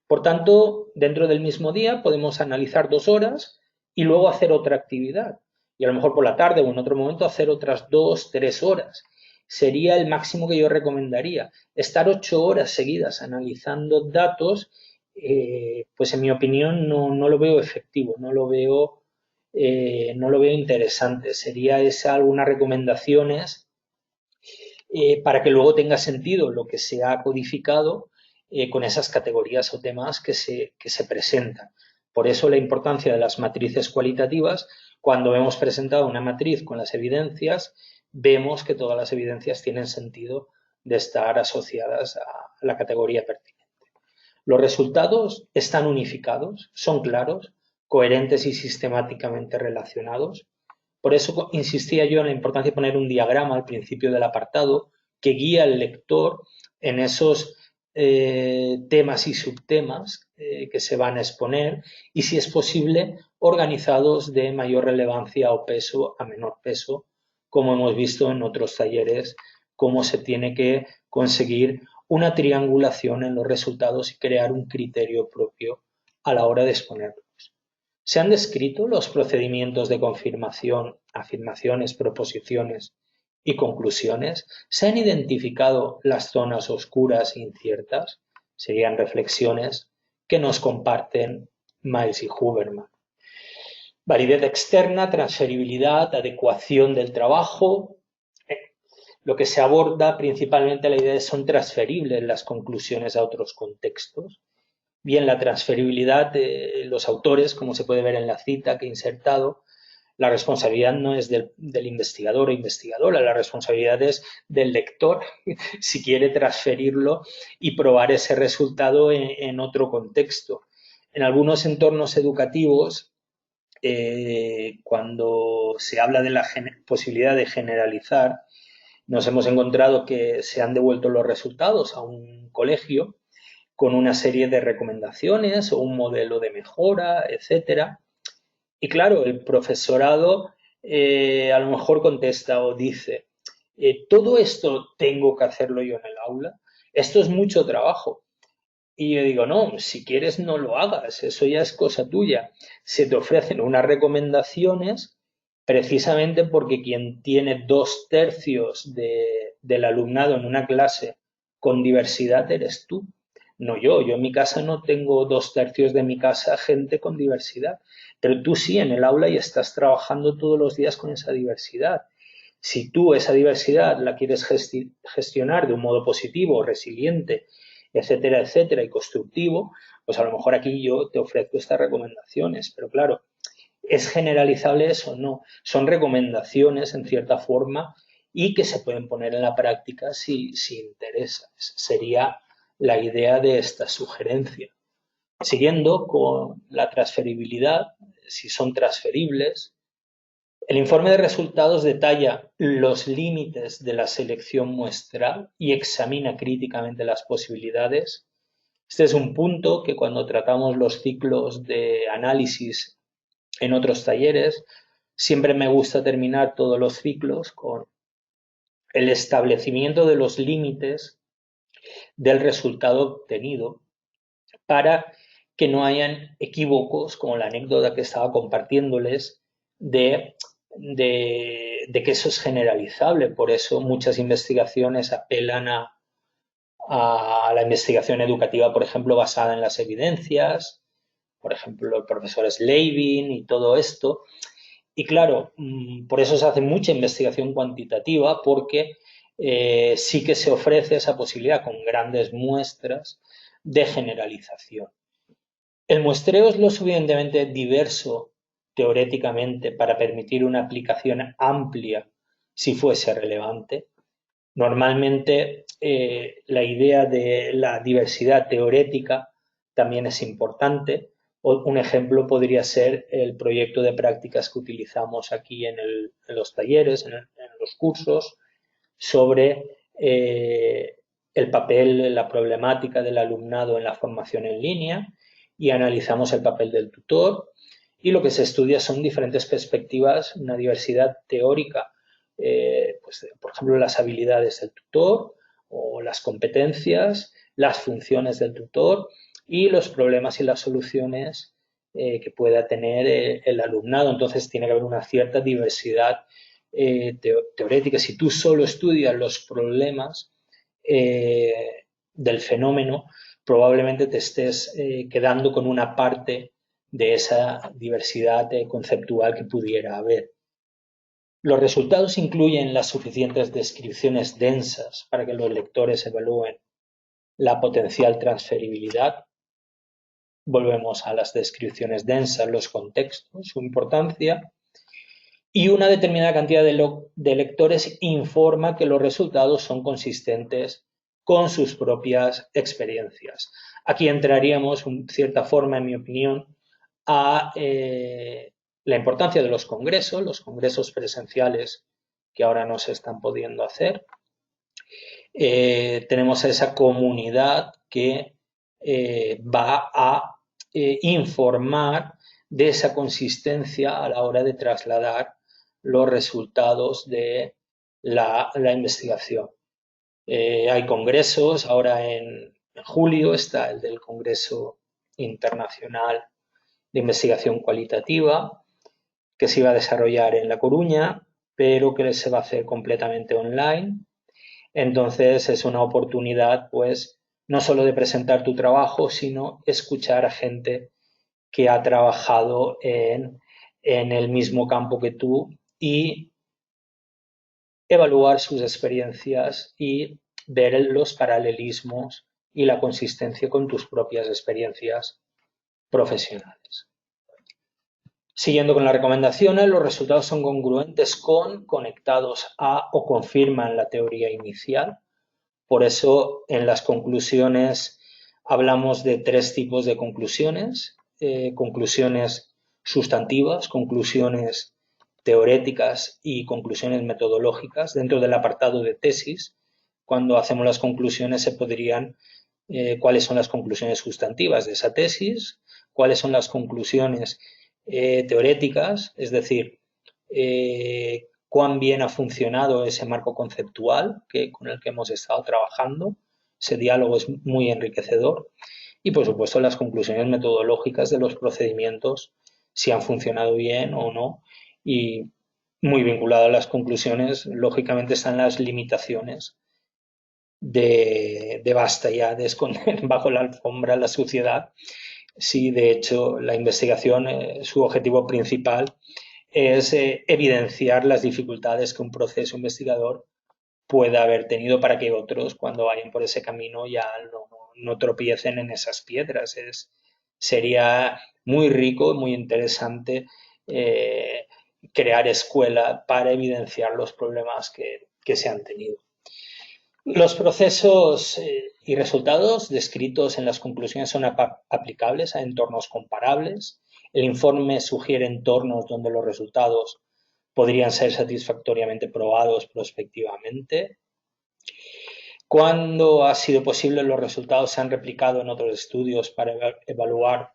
Por tanto, dentro del mismo día podemos analizar 2 horas y luego hacer otra actividad. Y a lo mejor por la tarde o en otro momento hacer otras 2, 3 horas. Sería el máximo que yo recomendaría. Estar 8 horas seguidas analizando datos, pues en mi opinión no lo veo efectivo, no lo veo interesante. Sería esa algunas recomendaciones para que luego tenga sentido lo que se ha codificado con esas categorías o temas que se presentan. Por eso la importancia de las matrices cualitativas. Cuando hemos presentado una matriz con las evidencias, vemos que todas las evidencias tienen sentido de estar asociadas a la categoría pertinente. Los resultados están unificados, son claros, coherentes y sistemáticamente relacionados. Por eso insistía yo en la importancia de poner un diagrama al principio del apartado que guía al lector en esos temas y subtemas que se van a exponer y, si es posible, organizados de mayor relevancia o peso a menor peso, como hemos visto en otros talleres, cómo se tiene que conseguir una triangulación en los resultados y crear un criterio propio a la hora de exponerlos. Se han descrito los procedimientos de confirmación, afirmaciones, proposiciones y conclusiones. Se han identificado las zonas oscuras e inciertas. Serían reflexiones que nos comparten Miles y Huberman. Validez externa, transferibilidad, adecuación del trabajo. Lo que se aborda principalmente la idea de son transferibles las conclusiones a otros contextos. Bien, la transferibilidad de los autores, como se puede ver en la cita que he insertado, la responsabilidad no es del investigador o investigadora, la responsabilidad es del lector si quiere transferirlo y probar ese resultado en otro contexto. En algunos entornos educativos, cuando se habla de la posibilidad de generalizar, nos hemos encontrado que se han devuelto los resultados a un colegio con una serie de recomendaciones o un modelo de mejora, etcétera. Y claro, el profesorado a lo mejor contesta o dice, todo esto tengo que hacerlo yo en el aula, esto es mucho trabajo. Y yo digo, no, si quieres no lo hagas, eso ya es cosa tuya. Se te ofrecen unas recomendaciones precisamente porque quien tiene 2/3 del alumnado en una clase con diversidad eres tú, no yo. Yo en mi casa no tengo 2/3 de mi casa gente con diversidad, pero tú sí en el aula y estás trabajando todos los días con esa diversidad. Si tú esa diversidad la quieres gestionar de un modo positivo, resiliente, etcétera, etcétera, y constructivo, pues a lo mejor aquí yo te ofrezco estas recomendaciones, pero claro, ¿es generalizable eso? No, son recomendaciones en cierta forma y que se pueden poner en la práctica si interesa. Sería la idea de esta sugerencia. Siguiendo con la transferibilidad, si son transferibles, el informe de resultados detalla los límites de la selección muestral y examina críticamente las posibilidades. Este es un punto que cuando tratamos los ciclos de análisis en otros talleres, siempre me gusta terminar todos los ciclos con el establecimiento de los límites del resultado obtenido para que no hayan equívocos, como la anécdota que estaba compartiéndoles, de que eso es generalizable. Por eso muchas investigaciones apelan a la investigación educativa, por ejemplo, basada en las evidencias, por ejemplo, el profesor Slavin y todo esto. Y claro, por eso se hace mucha investigación cuantitativa, porque sí que se ofrece esa posibilidad con grandes muestras de generalización. El muestreo es lo suficientemente diverso teóricamente para permitir una aplicación amplia si fuese relevante. Normalmente la idea de la diversidad teórica también es importante. Un ejemplo podría ser el proyecto de prácticas que utilizamos aquí en los talleres, en los cursos, sobre el papel, la problemática del alumnado en la formación en línea, y analizamos el papel del tutor, y lo que se estudia son diferentes perspectivas, una diversidad teórica, pues, por ejemplo, las habilidades del tutor o las competencias, las funciones del tutor y los problemas y las soluciones que pueda tener el alumnado. Entonces tiene que haber una cierta diversidad teorética. Si tú solo estudias los problemas del fenómeno, probablemente te estés quedando con una parte de esa diversidad conceptual que pudiera haber. Los resultados incluyen las suficientes descripciones densas para que los lectores evalúen la potencial transferibilidad. Volvemos a las descripciones densas, los contextos, su importancia. Y una determinada cantidad de lectores informa que los resultados son consistentes con sus propias experiencias. Aquí entraríamos, en cierta forma, en mi opinión, a la importancia de los congresos presenciales que ahora no se están pudiendo hacer. Tenemos a esa comunidad que va a informar de esa consistencia a la hora de trasladar los resultados de la investigación. Hay congresos, ahora en julio está el del Congreso Internacional de Investigación Cualitativa, que se iba a desarrollar en La Coruña, pero que se va a hacer completamente online. Entonces es una oportunidad, pues, no solo de presentar tu trabajo, sino escuchar a gente que ha trabajado en el mismo campo que tú y evaluar sus experiencias y ver los paralelismos y la consistencia con tus propias experiencias profesionales. Siguiendo con las recomendaciones, los resultados son congruentes con, conectados a o confirman la teoría inicial. Por eso en las conclusiones hablamos de tres tipos de conclusiones. Conclusiones sustantivas, conclusiones teoréticas y conclusiones metodológicas. Dentro del apartado de tesis, cuando hacemos las conclusiones se podrían, cuáles son las conclusiones sustantivas de esa tesis, cuáles son las conclusiones teoréticas, es decir, cuán bien ha funcionado ese marco conceptual con el que hemos estado trabajando. Ese diálogo es muy enriquecedor. Y, por supuesto, las conclusiones metodológicas de los procedimientos, si han funcionado bien o no. Y muy vinculado a las conclusiones, lógicamente, están las limitaciones de basta ya de esconder bajo la alfombra la suciedad. Sí, de hecho, la investigación, su objetivo principal es evidenciar las dificultades que un proceso investigador pueda haber tenido para que otros, cuando vayan por ese camino, ya no tropiecen en esas piedras. Sería muy rico, muy interesante crear escuela para evidenciar los problemas que se han tenido. Los procesos y resultados descritos en las conclusiones son aplicables a entornos comparables. El informe sugiere entornos donde los resultados podrían ser satisfactoriamente probados prospectivamente. Cuando ha sido posible, los resultados se han replicado en otros estudios para evaluar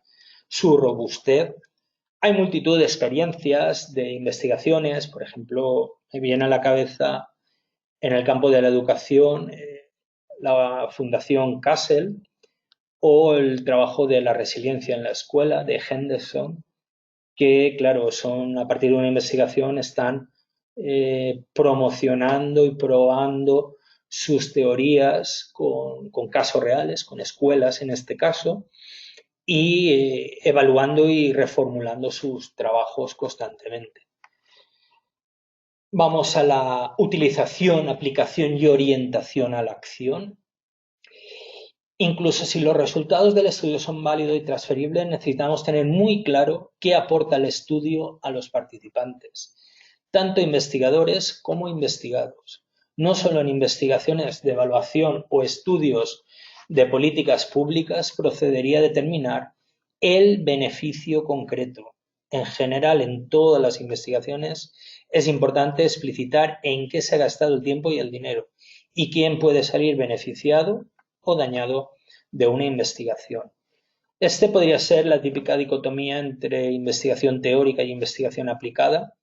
su robustez. Hay multitud de experiencias, de investigaciones, por ejemplo, me viene a la cabeza en el campo de la educación, la Fundación Castle o el trabajo de la resiliencia en la escuela de Henderson, que, claro, son a partir de una investigación están promocionando y probando sus teorías con casos reales, con escuelas en este caso, y evaluando y reformulando sus trabajos constantemente. Vamos a la utilización, aplicación y orientación a la acción. Incluso si los resultados del estudio son válidos y transferibles, necesitamos tener muy claro qué aporta el estudio a los participantes, tanto investigadores como investigados. No solo en investigaciones de evaluación o estudios de políticas públicas procedería a determinar el beneficio concreto. En general, en todas las investigaciones es importante explicitar en qué se ha gastado el tiempo y el dinero y quién puede salir beneficiado o dañado de una investigación. Este podría ser la típica dicotomía entre investigación teórica y investigación aplicada.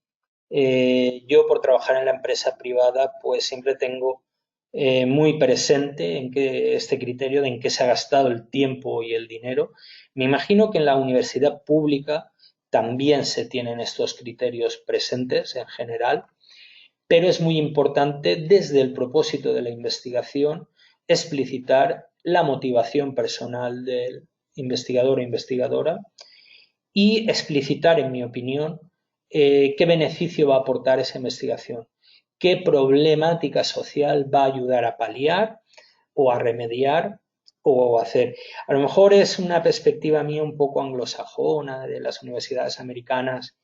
Yo, por trabajar en la empresa privada, pues siempre tengo muy presente este criterio de en qué se ha gastado el tiempo y el dinero. Me imagino que en la universidad pública también se tienen estos criterios presentes en general, pero es muy importante desde el propósito de la investigación explicitar la motivación personal del investigador o investigadora y explicitar, en mi opinión, qué beneficio va a aportar esa investigación, qué problemática social va a ayudar a paliar o a remediar o a hacer. A lo mejor es una perspectiva mía un poco anglosajona de las universidades americanas,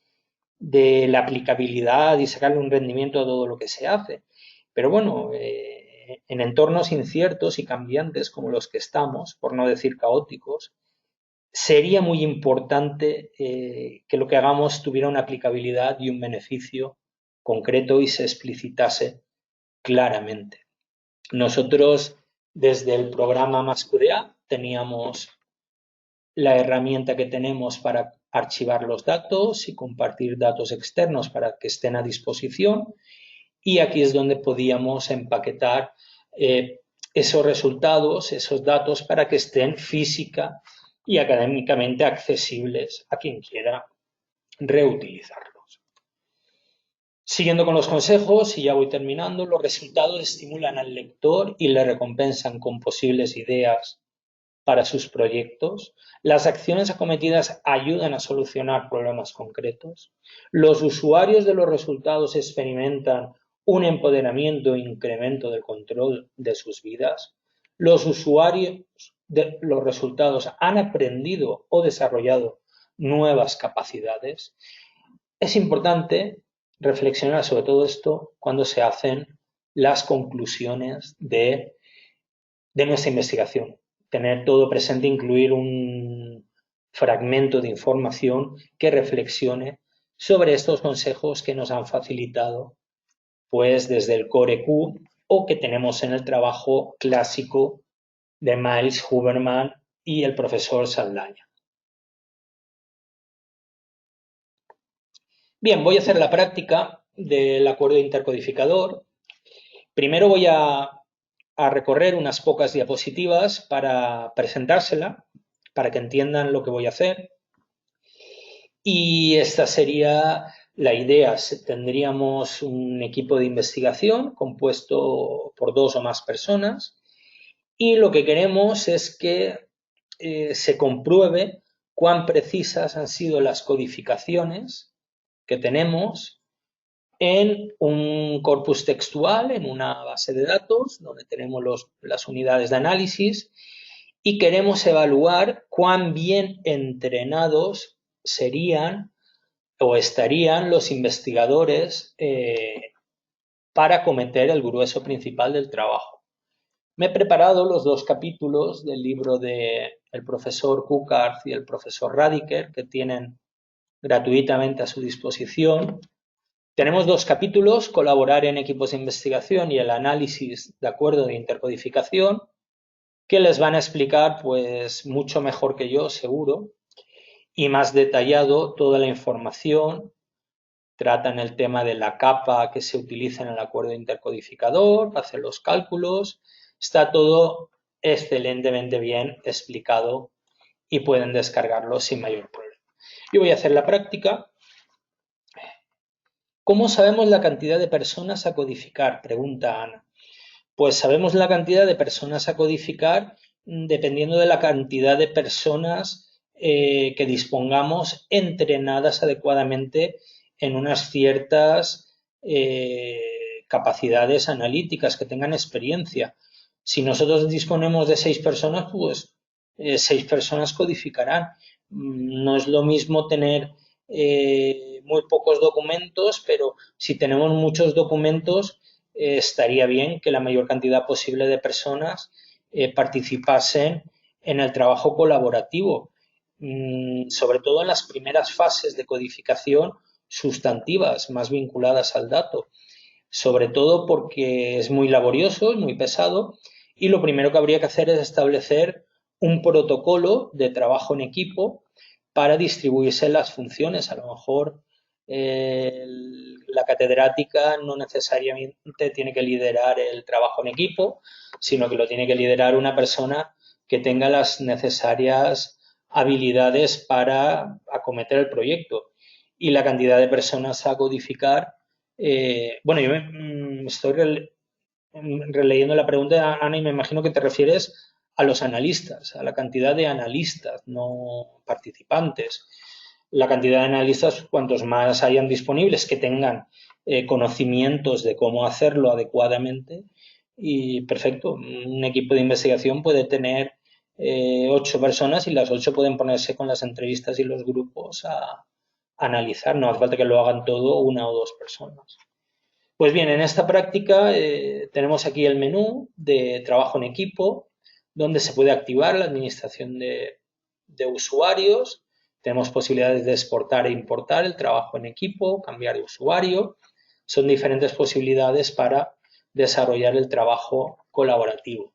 de la aplicabilidad y sacarle un rendimiento a todo lo que se hace. Pero bueno, en entornos inciertos y cambiantes como los que estamos, por no decir caóticos, sería muy importante que lo que hagamos tuviera una aplicabilidad y un beneficio concreto y se explicitase claramente. Nosotros, desde el programa MASCUDEA, teníamos la herramienta que tenemos para archivar los datos y compartir datos externos para que estén a disposición, y aquí es donde podíamos empaquetar esos resultados, esos datos, para que estén física y académicamente accesibles a quien quiera reutilizarlos. Siguiendo con los consejos, y ya voy terminando, los resultados estimulan al lector y le recompensan con posibles ideas para sus proyectos. Las acciones acometidas ayudan a solucionar problemas concretos. Los usuarios de los resultados experimentan un empoderamiento e incremento del control de sus vidas. Los usuarios de los resultados han aprendido o desarrollado nuevas capacidades. Es importante reflexionar sobre todo esto cuando se hacen las conclusiones de nuestra investigación. Tener todo presente, incluir un fragmento de información que reflexione sobre estos consejos que nos han facilitado pues desde el Core Q o que tenemos en el trabajo clásico de Miles Huberman y el profesor Saldaña. Bien, voy a hacer la práctica del acuerdo intercodificador. Primero voy a recorrer unas pocas diapositivas para presentársela, para que entiendan lo que voy a hacer. Y esta sería la idea. Tendríamos un equipo de investigación compuesto por 2 o más personas y lo que queremos es que se compruebe cuán precisas han sido las codificaciones que tenemos en un corpus textual, en una base de datos donde tenemos las unidades de análisis, y queremos evaluar cuán bien entrenados serían o estarían los investigadores para acometer el grueso principal del trabajo. Me he preparado los 2 capítulos del libro del profesor Kuckarth y el profesor Radiker, que tienen gratuitamente a su disposición. Tenemos 2 capítulos: colaborar en equipos de investigación y el análisis de acuerdo de intercodificación, que les van a explicar pues mucho mejor que yo, seguro, y más detallado toda la información. Tratan el tema de la capa que se utiliza en el acuerdo intercodificador, hacen los cálculos, está todo excelentemente bien explicado y pueden descargarlo sin mayor problema. Yo voy a hacer la práctica. ¿Cómo sabemos la cantidad de personas a codificar?, pregunta Ana. Pues sabemos la cantidad de personas a codificar dependiendo de la cantidad de personas que dispongamos entrenadas adecuadamente en unas ciertas capacidades analíticas, que tengan experiencia. Si nosotros disponemos de 6 personas, pues 6 personas codificarán. No es lo mismo tener muy pocos documentos, pero si tenemos muchos documentos, estaría bien que la mayor cantidad posible de personas participasen en el trabajo colaborativo, sobre todo en las primeras fases de codificación sustantivas, más vinculadas al dato, sobre todo porque es muy laborioso, es muy pesado, y lo primero que habría que hacer es establecer un protocolo de trabajo en equipo para distribuirse las funciones. A lo mejor la catedrática no necesariamente tiene que liderar el trabajo en equipo, sino que lo tiene que liderar una persona que tenga las necesarias habilidades para acometer el proyecto. Y la cantidad de personas a codificar, bueno, yo estoy releyendo la pregunta, Ana, y me imagino que te refieres a los analistas, a la cantidad de analistas, no participantes. La cantidad de analistas, cuantos más hayan disponibles, que tengan conocimientos de cómo hacerlo adecuadamente, y perfecto, un equipo de investigación puede tener 8 personas y las 8 pueden ponerse con las entrevistas y los grupos a analizar, no hace falta que lo hagan todo una o dos personas. Pues bien, en esta práctica tenemos aquí el menú de trabajo en equipo, donde se puede activar la administración de usuarios. Tenemos posibilidades de exportar e importar el trabajo en equipo, cambiar de usuario. Son diferentes posibilidades para desarrollar el trabajo colaborativo.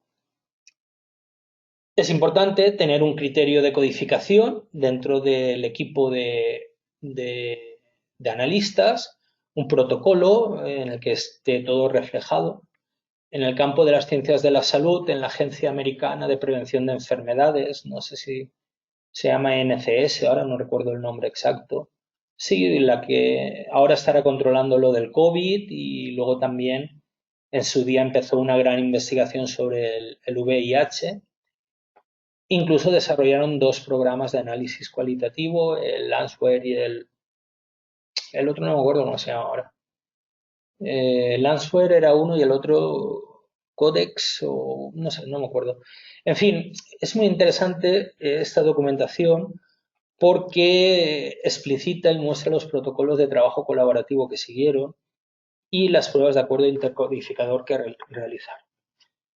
Es importante tener un criterio de codificación dentro del equipo de analistas, un protocolo en el que esté todo reflejado. En el campo de las ciencias de la salud, en la Agencia Americana de Prevención de Enfermedades, no sé si se llama NCS, ahora no recuerdo el nombre exacto, sí, la que ahora estará controlando lo del COVID, y luego también en su día empezó una gran investigación sobre el VIH. Incluso desarrollaron 2 programas de análisis cualitativo, el Lanceware y el otro no me acuerdo cómo se llama ahora. Lanceware era uno y el otro Codex, o no sé, no me acuerdo. En fin, es muy interesante esta documentación porque explicita y muestra los protocolos de trabajo colaborativo que siguieron y las pruebas de acuerdo intercodificador que realizaron.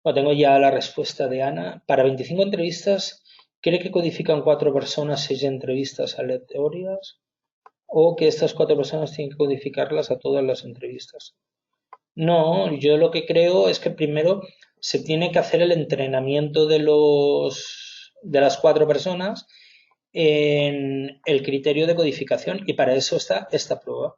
Bueno, tengo ya la respuesta de Ana. Para 25 entrevistas, ¿cree que codifican 4 personas 6 entrevistas aleatorias? ¿O que estas 4 personas tienen que codificarlas a todas las entrevistas? No, yo lo que creo es que primero se tiene que hacer el entrenamiento de las 4 personas en el criterio de codificación, y para eso está esta prueba.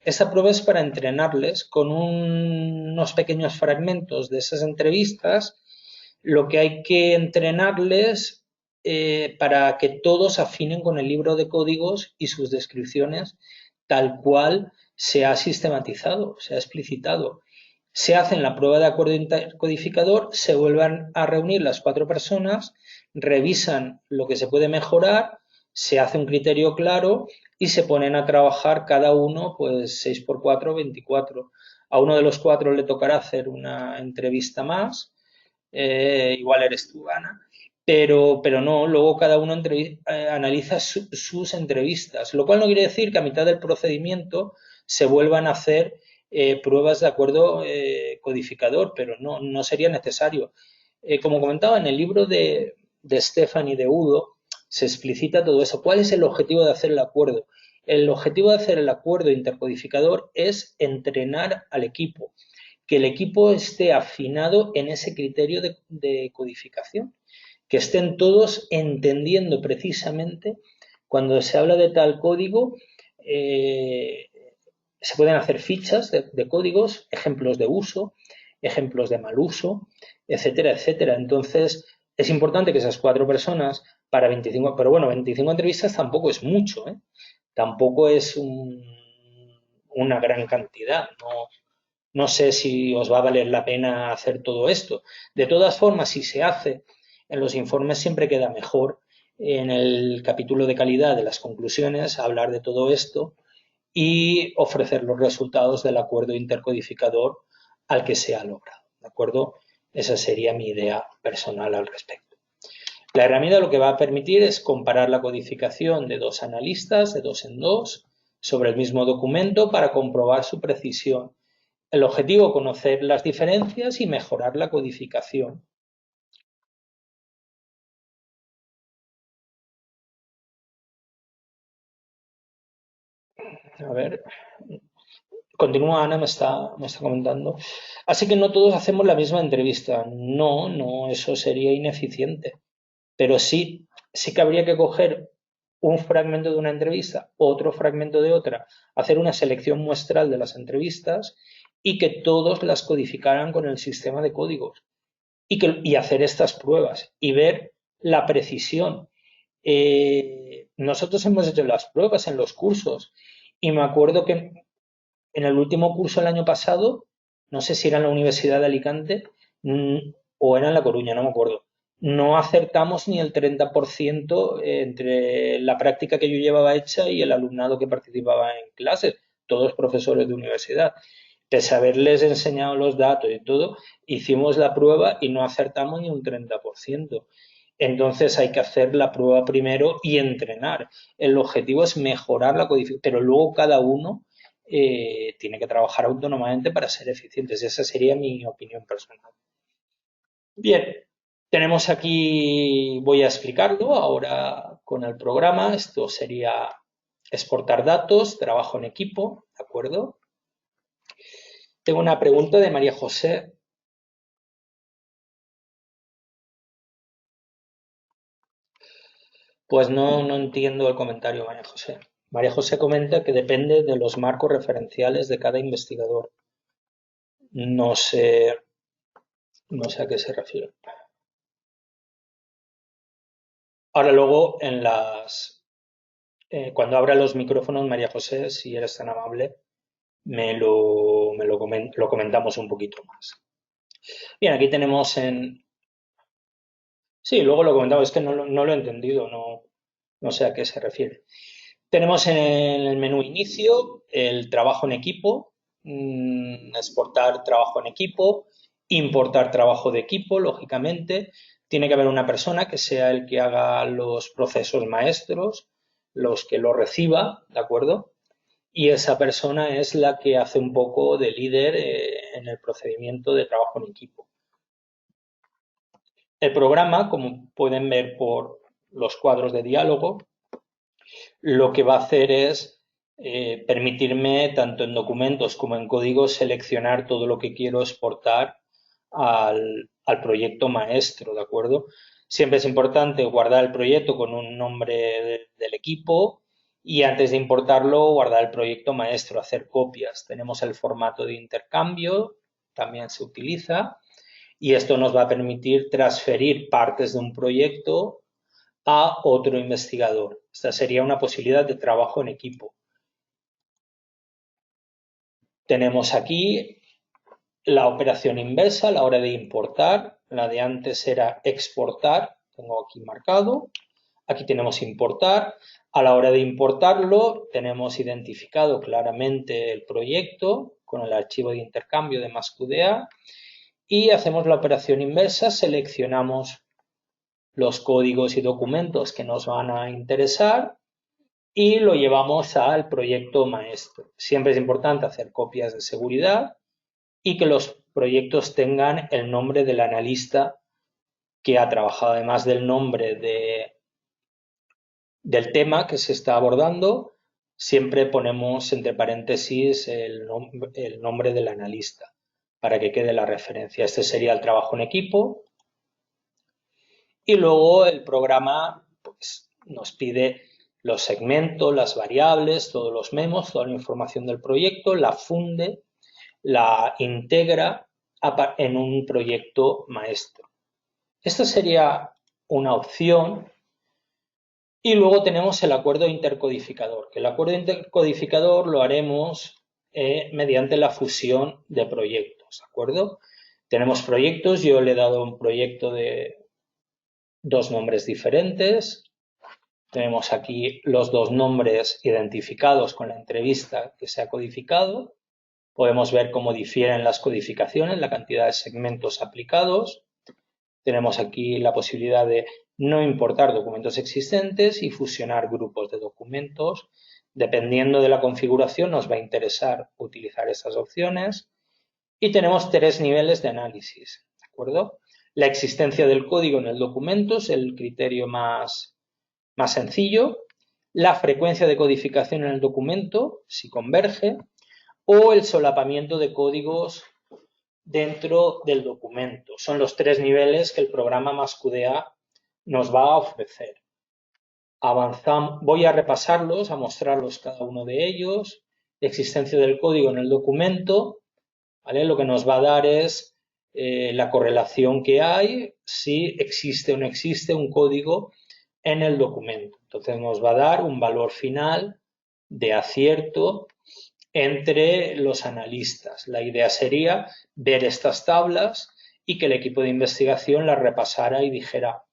Esta prueba es para entrenarles con unos pequeños fragmentos de esas entrevistas. Lo que hay que entrenarles para que todos afinen con el libro de códigos y sus descripciones tal cual se ha sistematizado, se ha explicitado. Se hacen la prueba de acuerdo intercodificador, se vuelvan a reunir las 4 personas, revisan lo que se puede mejorar, se hace un criterio claro y se ponen a trabajar cada uno, pues 6 por 4, 24. A uno de los 4 le tocará hacer una entrevista más, igual eres tú, Ana, pero no, luego cada uno analiza sus entrevistas, lo cual no quiere decir que a mitad del procedimiento se vuelvan a hacer pruebas de acuerdo codificador, pero no sería necesario. Como comentaba en el libro de Stephanie de Udo, se explicita todo eso. ¿Cuál es el objetivo de hacer el acuerdo? El objetivo de hacer el acuerdo intercodificador es entrenar al equipo, que el equipo esté afinado en ese criterio de codificación, que estén todos entendiendo precisamente cuando se habla de tal código. Se pueden hacer fichas de códigos, ejemplos de uso, ejemplos de mal uso, etcétera, etcétera. Entonces, es importante que esas 4 personas para 25, pero bueno, 25 entrevistas tampoco es mucho, ¿eh? Tampoco es una gran cantidad, no sé si os va a valer la pena hacer todo esto. De todas formas, si se hace, en los informes siempre queda mejor en el capítulo de calidad de las conclusiones hablar de todo esto y ofrecer los resultados del acuerdo intercodificador al que se ha logrado. ¿De acuerdo? Esa sería mi idea personal al respecto. La herramienta lo que va a permitir es comparar la codificación de 2 analistas, de 2 en 2, sobre el mismo documento para comprobar su precisión. El objetivo, conocer las diferencias y mejorar la codificación. A ver, continúa Ana, me está comentando. Así que no todos hacemos la misma entrevista. No, no, eso sería ineficiente. Pero sí que habría que coger un fragmento de una entrevista, otro fragmento de otra, hacer una selección muestral de las entrevistas y que todos las codificaran con el sistema de códigos y hacer estas pruebas y ver la precisión. Nosotros hemos hecho las pruebas en los cursos y me acuerdo que en el último curso el año pasado, no sé si era en la Universidad de Alicante o era en La Coruña, no me acuerdo, no acertamos ni el 30% entre la práctica que yo llevaba hecha y el alumnado que participaba en clases, todos profesores de universidad. Pese a haberles enseñado los datos y todo, hicimos la prueba y no acertamos ni un 30%. Entonces hay que hacer la prueba primero y entrenar. El objetivo es mejorar la codificación, pero luego cada uno tiene que trabajar autónomamente para ser eficientes. Esa sería mi opinión personal. Bien, tenemos aquí, voy a explicarlo ahora con el programa. Esto sería exportar datos, trabajo en equipo, ¿de acuerdo? Tengo una pregunta de María José. Pues no entiendo el comentario, María José. María José comenta que depende de los marcos referenciales de cada investigador. No sé, no sé a qué se refiere. Ahora luego cuando abra los micrófonos, María José, si eres tan amable, lo comentamos un poquito más. Bien, aquí tenemos en... Sí, luego lo comentamos, es que no lo he entendido, no sé a qué se refiere. Tenemos en el menú inicio el trabajo en equipo, exportar trabajo en equipo, importar trabajo de equipo, lógicamente. Tiene que haber una persona que sea el que haga los procesos maestros, los que lo reciba, ¿de acuerdo? Y esa persona es la que hace un poco de líder en el procedimiento de trabajo en equipo. El programa, como pueden ver por los cuadros de diálogo, lo que va a hacer es permitirme, tanto en documentos como en código, seleccionar todo lo que quiero exportar al proyecto maestro, ¿de acuerdo? Siempre es importante guardar el proyecto con un nombre del equipo y antes de importarlo, guardar el proyecto maestro, hacer copias. Tenemos el formato de intercambio, también se utiliza, y esto nos va a permitir transferir partes de un proyecto a otro investigador. Esta sería una posibilidad de trabajo en equipo. Tenemos aquí la operación inversa a la hora de importar. La de antes era exportar, tengo aquí marcado. Aquí tenemos importar. A la hora de importarlo tenemos identificado claramente el proyecto con el archivo de intercambio de MassQDA y hacemos la operación inversa, seleccionamos los códigos y documentos que nos van a interesar y lo llevamos al proyecto maestro. Siempre es importante hacer copias de seguridad y que los proyectos tengan el nombre del analista que ha trabajado, además del nombre del tema que se está abordando, siempre ponemos entre paréntesis el nombre del analista para que quede la referencia. Este sería el trabajo en equipo. Y luego el programa pues, nos pide los segmentos, las variables, todos los memos, toda la información del proyecto, la funde, la integra en un proyecto maestro. Esta sería una opción. Y luego tenemos el acuerdo intercodificador, que el acuerdo intercodificador lo haremos mediante la fusión de proyectos, ¿de acuerdo? Tenemos proyectos, yo le he dado un proyecto de dos nombres diferentes. Tenemos aquí los dos nombres identificados con la entrevista que se ha codificado. Podemos ver cómo difieren las codificaciones, la cantidad de segmentos aplicados. Tenemos aquí la posibilidad de no importar documentos existentes y fusionar grupos de documentos. Dependiendo de la configuración, nos va a interesar utilizar estas opciones. Y tenemos tres niveles de análisis, ¿de acuerdo? La existencia del código en el documento es el criterio más sencillo. la frecuencia de codificación en el documento, si converge, o el solapamiento de códigos dentro del documento. Son los tres niveles que el programa MassQDA nos va a ofrecer. Voy a repasarlos, a mostrarlos cada uno de ellos. Existencia del código en el documento, ¿vale? Lo que nos va a dar es la correlación que hay, si existe o no existe un código en el documento. Entonces nos va a dar un valor final de acierto entre los analistas. La idea sería ver estas tablas y que el equipo de investigación las repasara y dijera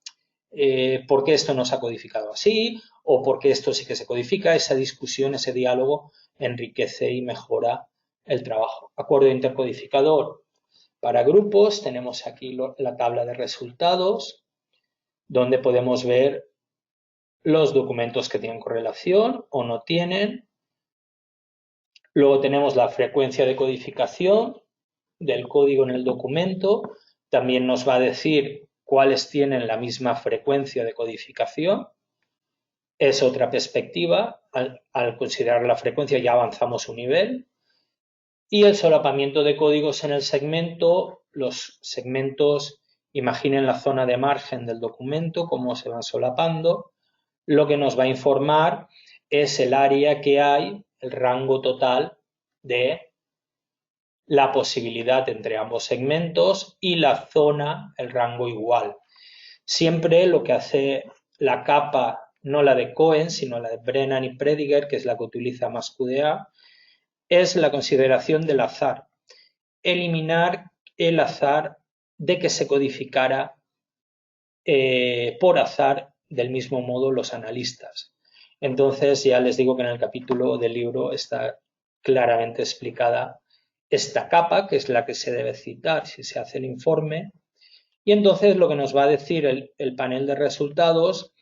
por qué esto no se ha codificado así o por qué esto sí que se codifica. Esa discusión, ese diálogo enriquece y mejora el trabajo. Acuerdo intercodificador para grupos. Tenemos aquí la tabla de resultados donde podemos ver los documentos que tienen correlación o no tienen. Luego tenemos la frecuencia de codificación del código en el documento. También nos va a decir cuáles tienen la misma frecuencia de codificación. Es otra perspectiva. Al considerar la frecuencia ya avanzamos un nivel. Y el solapamiento de códigos en el segmento. Los segmentos, imaginen la zona de margen del documento, cómo se van solapando. Lo que nos va a informar es el área que hay, el rango total de la posibilidad entre ambos segmentos y la zona, el rango igual. Siempre lo que hace la capa, no la de Cohen, sino la de Brennan y Prediger, que es la que utiliza MassQDA, es la consideración del azar. Eliminar el azar de que se codificara por azar del mismo modo los analistas. Entonces ya les digo que en el capítulo del libro está claramente explicada esta capa, que es la que se debe citar si se hace el informe, y entonces lo que nos va a decir el panel de resultados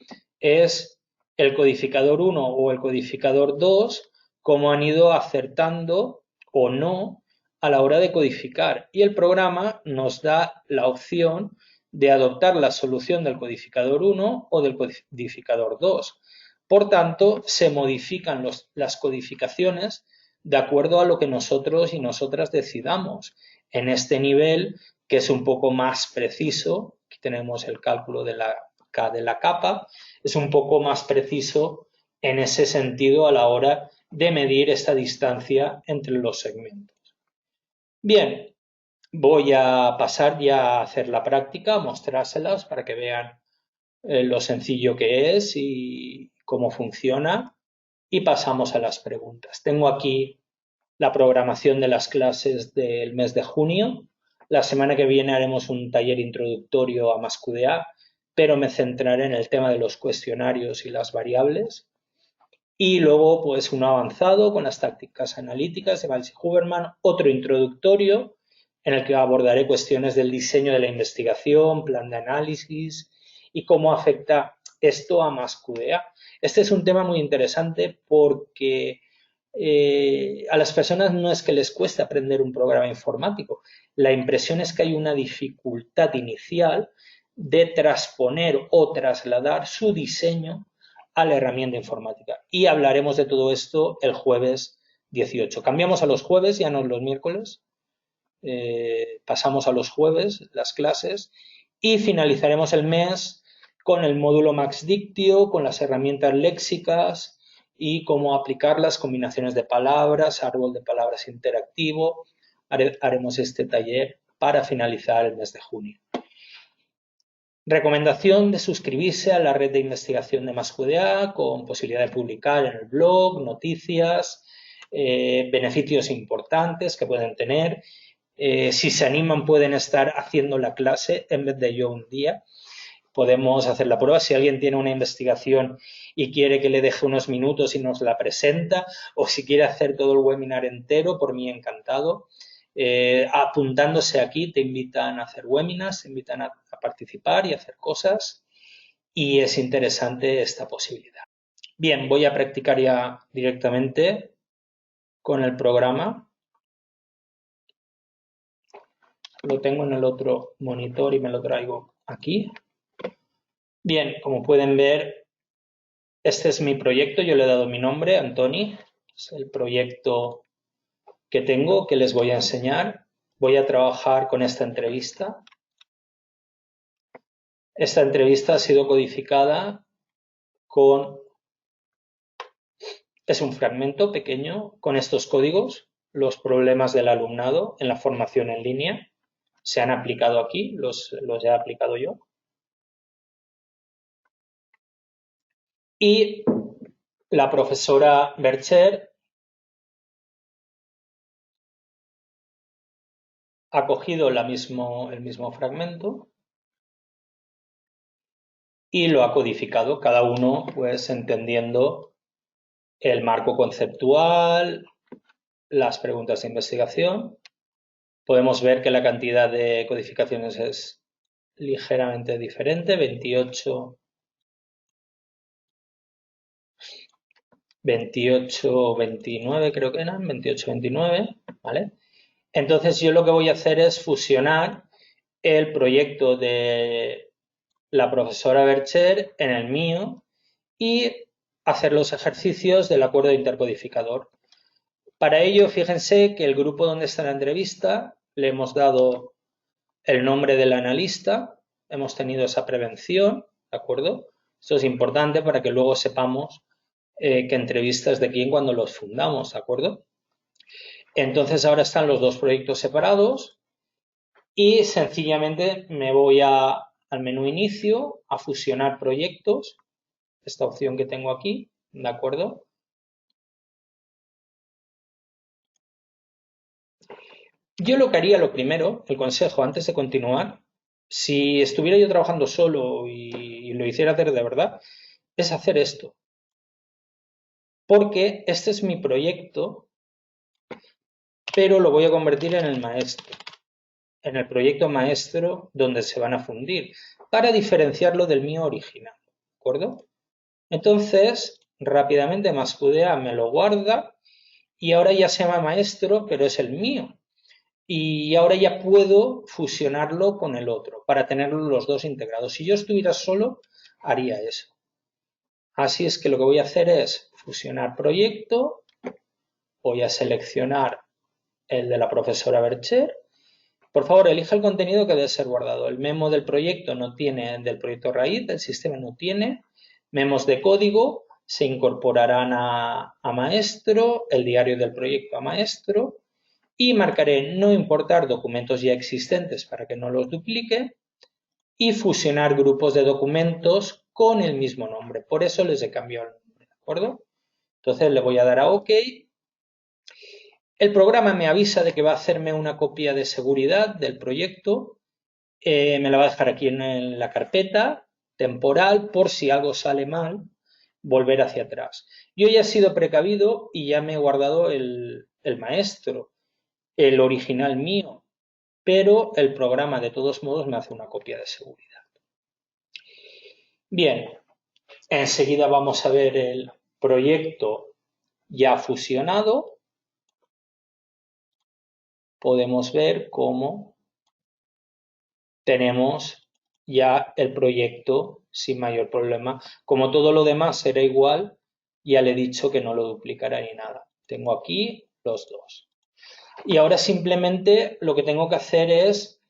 es el codificador 1 o el codificador 2, cómo han ido acertando o no a la hora de codificar. Y el programa nos da la opción de adoptar la solución del codificador 1 o del codificador 2. Por tanto, se modifican las codificaciones de acuerdo a lo que nosotros y nosotras decidamos. En este nivel, que es un poco más preciso, aquí tenemos el cálculo de la capa, es un poco más preciso en ese sentido a la hora de medir esta distancia entre los segmentos. Bien, voy a pasar ya a hacer la práctica, a mostrárselas para que vean lo sencillo que es y cómo funciona, y pasamos a las preguntas. Tengo aquí la programación de las clases del mes de junio. La semana que viene haremos un taller introductorio a MassQDA, pero me centraré en el tema de los cuestionarios y las variables. Y luego, pues, uno avanzado con las tácticas analíticas de Valls y Huberman, otro introductorio en el que abordaré cuestiones del diseño de la investigación, plan de análisis y cómo afecta esto a MassQDA. Este es un tema muy interesante porque a las personas no es que les cueste aprender un programa informático. La impresión es que hay una dificultad inicial de transponer o trasladar su diseño a la herramienta informática. Y hablaremos de todo esto el jueves 18. Cambiamos a los jueves, ya no los miércoles. Pasamos a los jueves las clases y finalizaremos el mes con el módulo MaxDictio, con las herramientas léxicas y cómo aplicar las combinaciones de palabras, árbol de palabras interactivo. Haremos este taller para finalizar el mes de junio. Recomendación de suscribirse a la red de investigación de MassQDA con posibilidad de publicar en el blog, noticias, beneficios importantes que pueden tener. Si se animan pueden estar haciendo la clase en vez de yo un día. Podemos hacer la prueba. Si alguien tiene una investigación y quiere que le deje unos minutos y nos la presenta, o si quiere hacer todo el webinar entero, por mí encantado. Apuntándose aquí te invitan a hacer webinars, te invitan a participar y a hacer cosas, y es interesante esta posibilidad. Bien, voy a practicar ya directamente con el programa. Lo tengo en el otro monitor y me lo traigo aquí. Bien, como pueden ver, Este es mi proyecto, yo le he dado mi nombre, Antoni. Es el proyecto que tengo, que les voy a enseñar. Voy a trabajar con esta entrevista. Esta entrevista ha sido codificada con... Es un fragmento pequeño con estos códigos. Los problemas del alumnado en la formación en línea se han aplicado aquí, los he aplicado yo. Y la profesora Bercher ha cogido el mismo fragmento y lo ha codificado, cada uno pues entendiendo el marco conceptual, las preguntas de investigación. Podemos ver que la cantidad de codificaciones es ligeramente diferente, 28, 29 creo que eran, 28, 29, ¿vale? Entonces yo lo que voy a hacer es fusionar el proyecto de la profesora Bercher en el mío y hacer los ejercicios del acuerdo intercodificador. Para ello, fíjense que el grupo donde está la entrevista le hemos dado el nombre del analista, hemos tenido esa prevención, ¿de acuerdo? Esto es importante para que luego sepamos qué entrevistas de quién cuando los fundamos, ¿de acuerdo? Entonces ahora están los dos proyectos separados y sencillamente me voy al menú inicio, a fusionar proyectos, esta opción que tengo aquí, ¿de acuerdo? Yo lo que haría lo primero, el consejo antes de continuar, si estuviera yo trabajando solo y lo hiciera hacer de verdad, es hacer esto. Porque este es mi proyecto, pero lo voy a convertir en el maestro, en el proyecto maestro donde se van a fundir, para diferenciarlo del mío original, ¿de acuerdo? Entonces, rápidamente Mascudea me lo guarda y ahora ya se llama maestro, pero es el mío. Y ahora ya puedo fusionarlo con el otro para tenerlos los dos integrados. Si yo estuviera solo, haría eso. Así es que lo que voy a hacer es fusionar proyecto, voy a seleccionar el de la profesora Bercher. Por favor, elija el contenido que debe ser guardado. El memo del proyecto no tiene, del proyecto raíz, del sistema no tiene. Memos de código se incorporarán a maestro, el diario del proyecto a maestro. Y marcaré no importar documentos ya existentes para que no los duplique y fusionar grupos de documentos con el mismo nombre. Por eso les he cambiado el nombre, ¿de acuerdo? Entonces le voy a dar a OK. El programa me avisa de que va a hacerme una copia de seguridad del proyecto. Me la va a dejar aquí en la carpeta temporal por si algo sale mal, volver hacia atrás. Yo ya he sido precavido y ya me he guardado el maestro, el original mío, pero el programa de todos modos me hace una copia de seguridad. Bien, enseguida vamos a ver el proyecto ya fusionado. Podemos ver cómo tenemos ya el proyecto sin mayor problema. Como todo lo demás será igual, ya le he dicho que no lo duplicará ni nada. Tengo aquí los dos. Y ahora simplemente lo que tengo que hacer es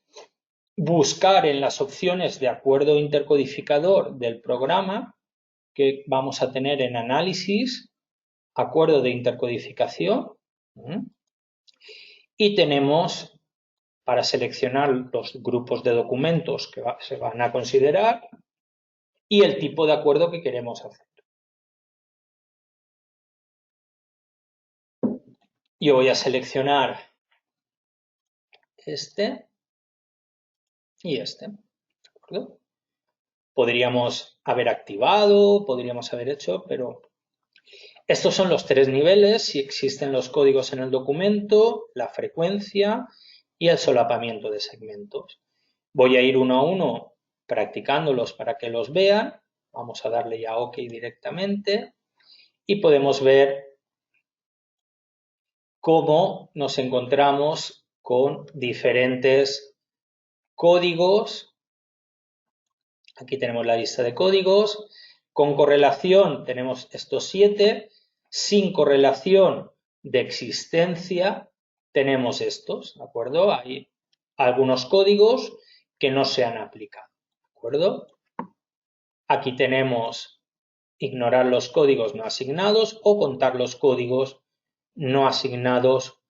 buscar en las opciones de acuerdo intercodificador del programa que vamos a tener en análisis, acuerdo de intercodificación, y tenemos para seleccionar los grupos de documentos que se van a considerar y el tipo de acuerdo que queremos hacer. Yo voy a seleccionar este y este, ¿de acuerdo? Podríamos haber activado, podríamos haber hecho, pero estos son los tres niveles, si existen los códigos en el documento, la frecuencia y el solapamiento de segmentos. Voy a ir uno a uno practicándolos para que los vean. Vamos a darle ya OK directamente y podemos ver cómo nos encontramos con diferentes códigos. Aquí tenemos la lista de códigos. Con correlación tenemos estos 7. Sin correlación de existencia tenemos estos, ¿de acuerdo? Hay algunos códigos que no se han aplicado, ¿de acuerdo? Aquí tenemos ignorar los códigos no asignados o contar los códigos no asignados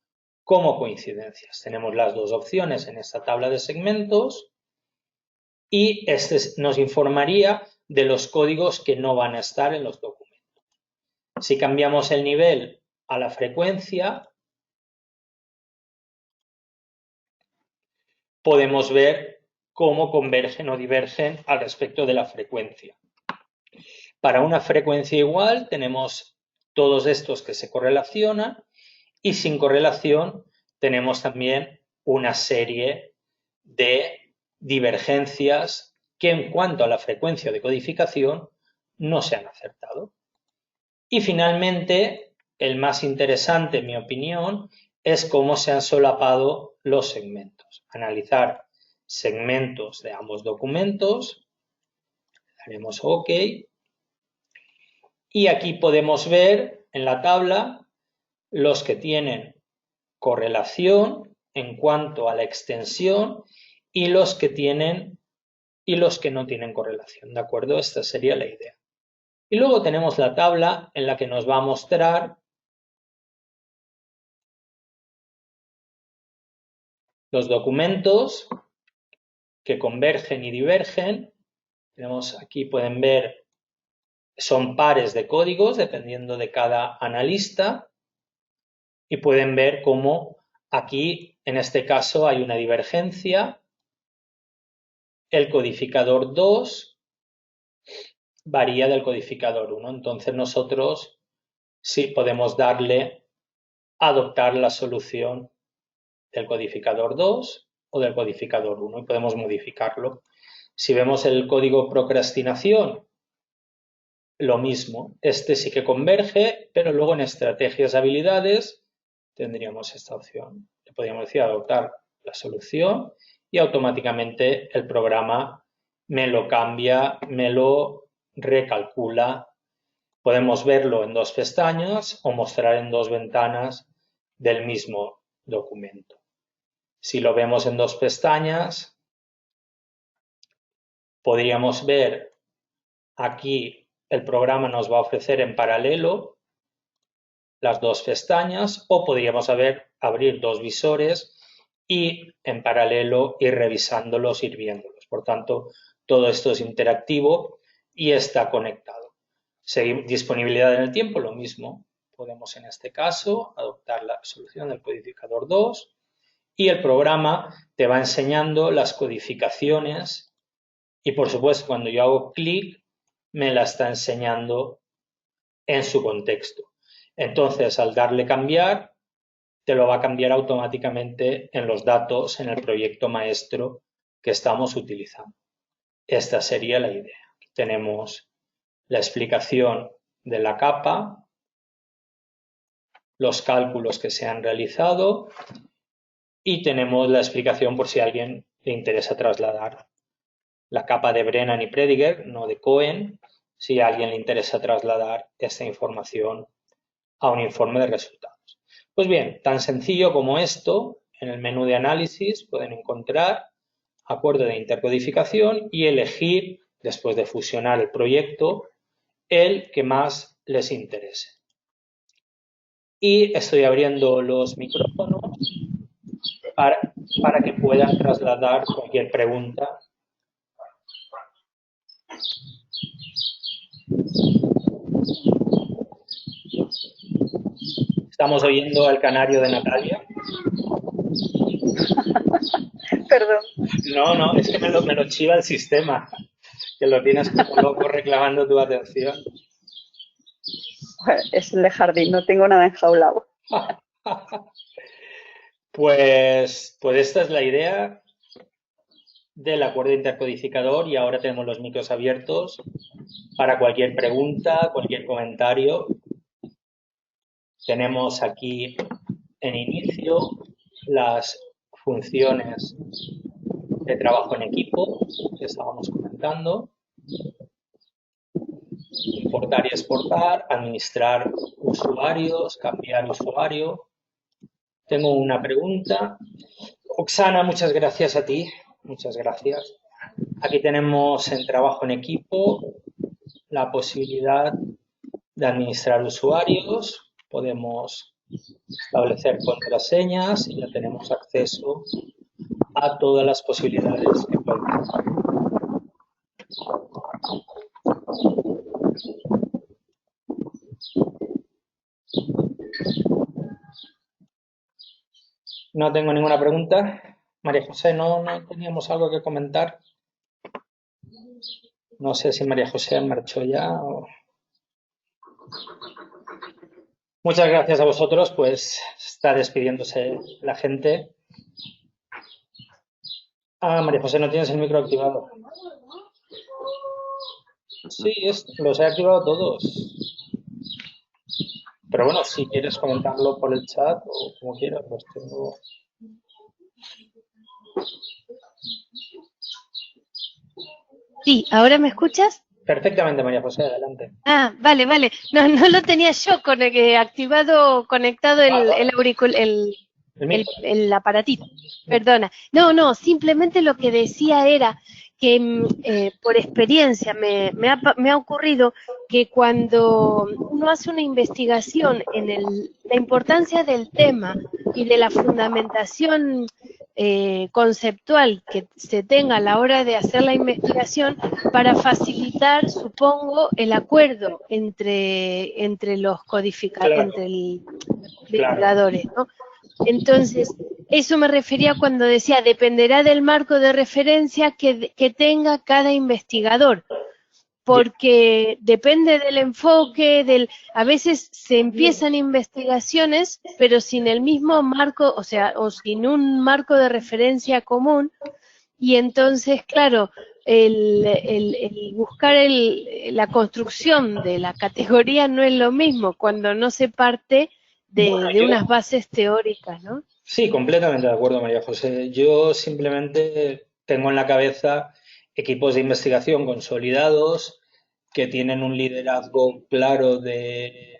como coincidencias. Tenemos las dos opciones en esta tabla de segmentos y este nos informaría de los códigos que no van a estar en los documentos. Si cambiamos el nivel a la frecuencia, podemos ver cómo convergen o divergen al respecto de la frecuencia. Para una frecuencia igual tenemos todos estos que se correlacionan y sin correlación tenemos también una serie de divergencias que en cuanto a la frecuencia de codificación no se han acertado. Y finalmente, el más interesante, en mi opinión, es cómo se han solapado los segmentos. Analizar segmentos de ambos documentos, daremos OK. Y aquí podemos ver en la tabla los que tienen correlación en cuanto a la extensión y los que no tienen correlación, ¿de acuerdo? Esta sería la idea. Y luego tenemos la tabla en la que nos va a mostrar los documentos que convergen y divergen. Tenemos aquí, pueden ver, son pares de códigos dependiendo de cada analista y pueden ver cómo aquí, en este caso, hay una divergencia. El codificador 2 varía del codificador 1. Entonces nosotros sí podemos adoptar la solución del codificador 2 o del codificador 1 y podemos modificarlo. Si vemos el código procrastinación, lo mismo. Este sí que converge, pero luego en estrategias de habilidades tendríamos esta opción. Le podríamos decir adoptar la solución y automáticamente el programa me lo cambia, me lo recalcula. Podemos verlo en dos pestañas o mostrar en dos ventanas del mismo documento. Si lo vemos en dos pestañas, podríamos ver aquí el programa nos va a ofrecer en paralelo las dos pestañas o podríamos abrir dos visores y en paralelo ir revisándolos, ir viéndolos. Por tanto, todo esto es interactivo y está conectado. Disponibilidad en el tiempo, lo mismo. Podemos en este caso adoptar la solución del codificador 2 y el programa te va enseñando las codificaciones y por supuesto cuando yo hago clic me la está enseñando en su contexto. Entonces al darle cambiar te lo va a cambiar automáticamente en los datos en el proyecto maestro que estamos utilizando. Esta sería la idea. Aquí tenemos la explicación de la capa, los cálculos que se han realizado y tenemos la explicación por si a alguien le interesa trasladar la capa de Brennan y Prediger, no de Cohen, si a alguien le interesa trasladar esta información a un informe de resultados. Pues bien, tan sencillo como esto, en el menú de análisis pueden encontrar acuerdo de intercodificación y elegir, después de fusionar el proyecto, el que más les interese. Y estoy abriendo los micrófonos para que puedan trasladar cualquier pregunta. Estamos oyendo al canario de Natalia. Perdón. No, es que me lo chiva el sistema, que lo tienes como loco reclamando tu atención. Es el de jardín, no tengo nada enjaulado. Pues esta es la idea del acuerdo intercodificador y ahora tenemos los micros abiertos para cualquier pregunta, cualquier comentario. Tenemos aquí en inicio las funciones de trabajo en equipo que estábamos comentando. importar y exportar, administrar usuarios, cambiar usuario. Tengo una pregunta. Oksana, muchas gracias a ti. Muchas gracias. Aquí tenemos en trabajo en equipo la posibilidad de administrar usuarios. Podemos establecer contraseñas y ya tenemos acceso a todas las posibilidades que podemos. No tengo ninguna pregunta. María José, ¿no teníamos algo que comentar? No sé si María José marchó ya o... Muchas gracias a vosotros, pues está despidiéndose la gente. Ah, María José, no tienes el micro activado. Sí, los he activado todos. Pero bueno, si quieres comentarlo por el chat o como quieras, los tengo. Sí, ¿ahora me escuchas? Perfectamente, María José, adelante. Ah, vale, vale. No, no lo tenía yo activado, conectado el aparatito. Perdona. No, simplemente lo que decía era que por experiencia me ha ocurrido que cuando uno hace una investigación la importancia del tema y de la fundamentación conceptual que se tenga a la hora de hacer la investigación para facilitar, supongo, el acuerdo entre los Claro, entre los claro. codificadores, ¿no? Entonces, eso me refería cuando decía, dependerá del marco de referencia que tenga cada investigador, porque depende del enfoque, a veces se empiezan investigaciones, pero sin el mismo marco, o sea, o sin un marco de referencia común, y entonces, claro, el buscar la construcción de la categoría no es lo mismo cuando no se parte Bueno, de unas bases teóricas, ¿no? sí, completamente de acuerdo, María José. Yo simplemente tengo en la cabeza equipos de investigación consolidados que tienen un liderazgo claro de...